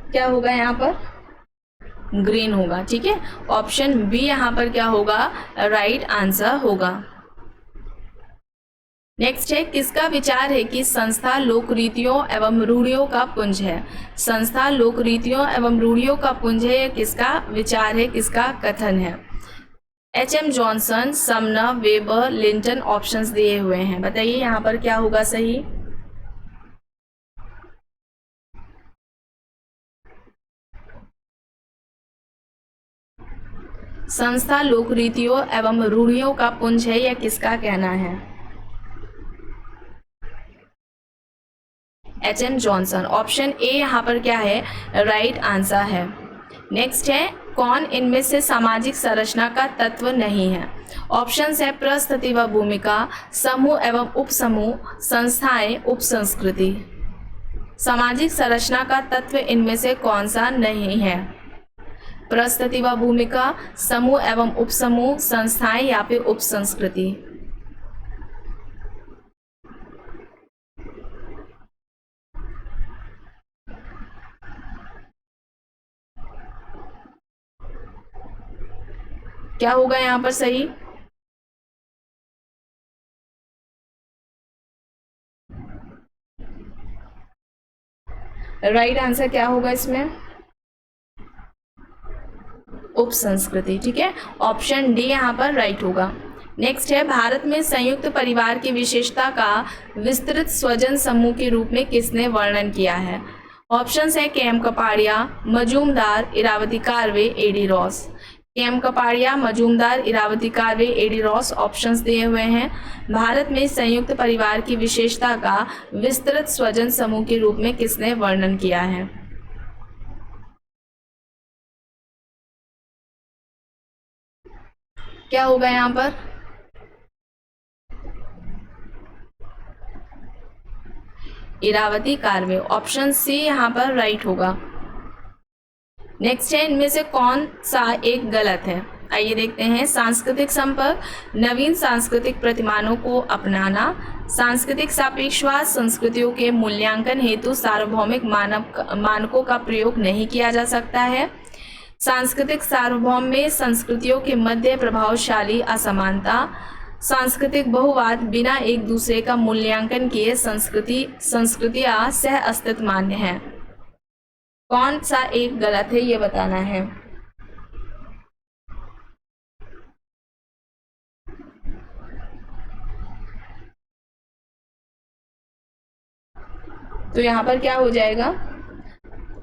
क्या होगा यहाँ पर? ग्रीन होगा। ठीक है, ऑप्शन बी यहाँ पर क्या होगा? राइट आंसर होगा। नेक्स्ट है, किसका विचार है कि संस्था लोकरीतियों एवं रूढ़ियों का पुंज है। संस्था लोकरीतियों एवं रूढ़ियों का पुंज है, यह किसका विचार है, किसका कथन है। HM. Johnson, Sumner, weber, Linton options दिए हुए हैं, बताइए यहाँ पर क्या होगा सही। संस्था लोकरीतियों एवं रूढ़ियों का पुंज है, यह किसका कहना है। एच.एम. जॉनसन, ऑप्शन ए यहाँ पर क्या है, राइट आंसर है। नेक्स्ट है, कौन इनमें से सामाजिक संरचना का तत्व नहीं है। ऑप्शंस है प्रस्थिति व भूमिका, समूह एवं उपसमूह, संस्थाएं, उपसंस्कृति। सामाजिक संरचना का तत्व इनमें से कौन सा नहीं है। प्रस्थिति व भूमिका, समूह एवं उपसमूह, संस्थाएं या फिर उपसंस्कृति। क्या होगा यहाँ पर सही। राइट आंसर क्या होगा इसमें, उपसंस्कृति। ठीक है, ऑप्शन डी यहाँ पर राइट होगा। नेक्स्ट है, भारत में संयुक्त परिवार की विशेषता का विस्तृत स्वजन समूह के रूप में किसने वर्णन किया है। ऑप्शंस है KM. Kapadia, Majumdar, Irawati Karve, AD. Ross. KM. Kapadia, Majumdar, Irawati Karve, AD. Ross options दिए हुए हैं। भारत में संयुक्त परिवार की विशेषता का विस्तृत स्वजन समूह के रूप में किसने वर्णन किया है। क्या होगा यहाँ पर, इरावती कार्वे, ऑप्शन सी यहाँ पर राइट होगा। नेक्स्ट है, इनमें से कौन सा एक गलत है। आइए देखते हैं। सांस्कृतिक संपर्क, नवीन सांस्कृतिक प्रतिमानों को अपनाना, सांस्कृतिक सापेक्षवाद, संस्कृतियों के मूल्यांकन हेतु सार्वभौमिक मानकों का प्रयोग नहीं किया जा सकता है, सांस्कृतिक सार्वभौम में संस्कृतियों के मध्य प्रभावशाली असमानता, सांस्कृतिक बहुवाद, बिना एक दूसरे का मूल्यांकन किए संस्कृतियां सह अस्तित्व मान्य है। कौन सा एक गलत है ये बताना है। तो यहाँ पर क्या हो जाएगा,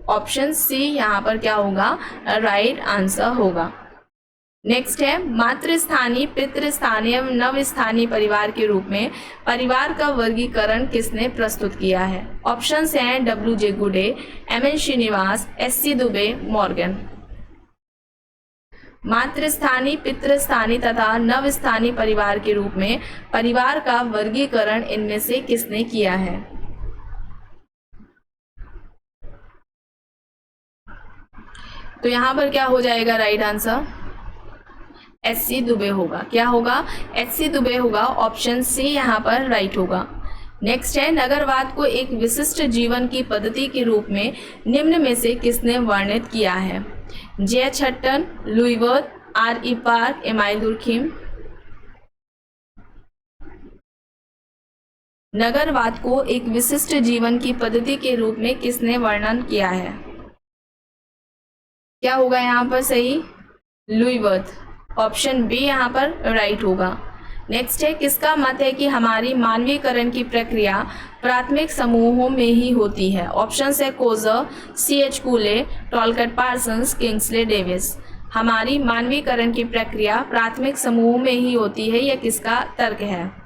ऑप्शन सी यहाँ पर क्या होगा, राइट आंसर होगा। नेक्स्ट है, मातृस्थानीय, पितृस्थानीय एवं नवस्थानीय परिवार के रूप में परिवार का वर्गीकरण किसने प्रस्तुत किया है। ऑप्शंस हैं W J. Goode, M N. Srinivas, S C. Dube, Morgan. मातृस्थानीय, पितृस्थानीय तथा नवस्थानीय परिवार के रूप में परिवार का वर्गीकरण इनमें से किसने किया है। तो यहाँ पर क्या हो जाएगा राइट आंसर, एस.सी. दुबे होगा। क्या होगा, एस.सी. दुबे होगा, ऑप्शन सी यहाँ पर राइट होगा। नेक्स्ट है, नगरवाद को एक विशिष्ट जीवन की पद्धति के रूप में निम्न में से किसने वर्णित किया है। जे. छट्टन, Louis Wirth, R E. Park, Emile Durkheim. नगरवाद को एक विशिष्ट जीवन की पद्धति के रूप में किसने वर्णन किया है। क्या होगा यहाँ पर सही, लुई वर्थ, ऑप्शन बी यहाँ पर राइट होगा। नेक्स्ट है, किसका मत है कि हमारी मानवीकरण की प्रक्रिया प्राथमिक समूहों में ही होती है। ऑप्शंस है Coser, CH. कूले, टॉलकट Parsons, Kingsley Davis. हमारी मानवीकरण की प्रक्रिया प्राथमिक समूहों में ही होती है, यह किसका तर्क है।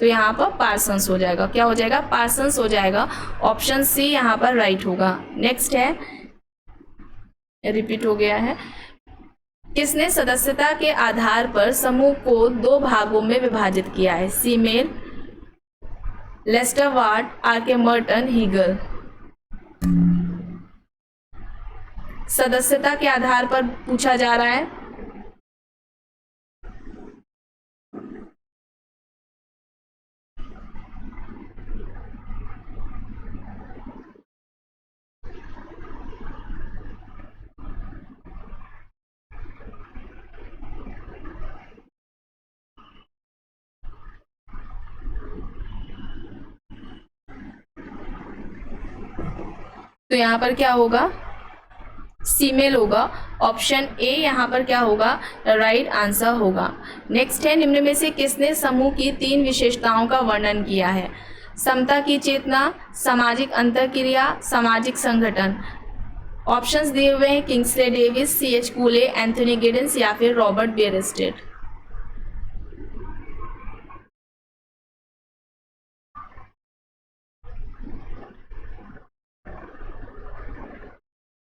तो यहाँ पर पार्सन्स हो जाएगा। क्या हो जाएगा, पार्सन्स हो जाएगा, ऑप्शन सी यहाँ पर राइट होगा। नेक्स्ट है, रिपीट हो गया है, किसने सदस्यता के आधार पर समूह को दो भागों में विभाजित किया है। Simmel, Lester Ward, R K. Merton, Hegel. सदस्यता के आधार पर पूछा जा रहा है। तो यहाँ पर क्या होगा, फीमेल होगा। ऑप्शन ए यहाँ पर क्या होगा, राइट आंसर होगा। नेक्स्ट है, निम्न में से किसने समूह की 3 विशेषताओं का वर्णन किया है? समता की चेतना, सामाजिक अंतरक्रिया, सामाजिक संगठन। ऑप्शंस दिए हुए हैं, Kingsley Davis, C.H. कूले, Anthony Giddens या फिर रॉबर्ट बियरस्टेड।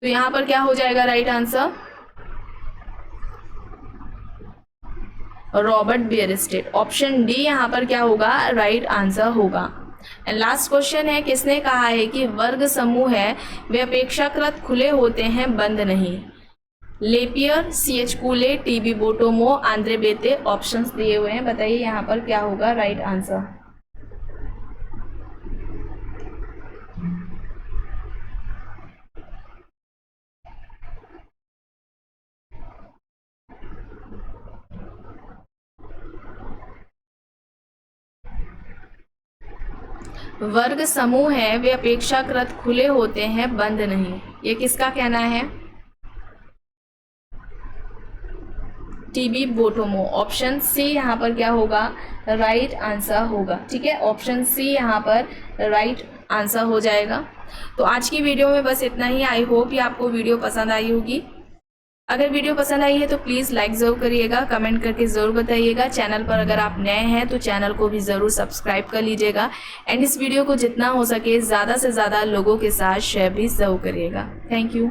तो यहाँ पर क्या हो जाएगा right answer, Robert Bierstedt. Option D यहाँ पर क्या होगा, राइट आंसर होगा। एंड लास्ट क्वेश्चन है, किसने कहा है कि वर्ग समूह है वे अपेक्षाकृत खुले होते हैं, बंद नहीं? LaPiere, C.H. Cooley, T.B. Bottomore, Andre Beteille. Options दिए हुए हैं, बताइए यहाँ पर क्या होगा राइट आंसर। वर्ग समूह है वे अपेक्षाकृत खुले होते हैं, बंद नहीं, ये किसका कहना है? T.B. बोटोमो। ऑप्शन सी यहाँ पर क्या होगा, राइट आंसर होगा। ठीक है, ऑप्शन सी यहाँ पर राइट आंसर हो जाएगा। तो आज की वीडियो में बस इतना ही। आई होप कि आपको वीडियो पसंद आई होगी। अगर वीडियो पसंद आई है तो प्लीज़ लाइक ज़रूर करिएगा, कमेंट करके ज़रूर बताइएगा। चैनल पर अगर आप नए हैं तो चैनल को भी ज़रूर सब्सक्राइब कर लीजिएगा। एंड इस वीडियो को जितना हो सके ज़्यादा से ज़्यादा लोगों के साथ शेयर भी ज़रूर करिएगा। Thank you.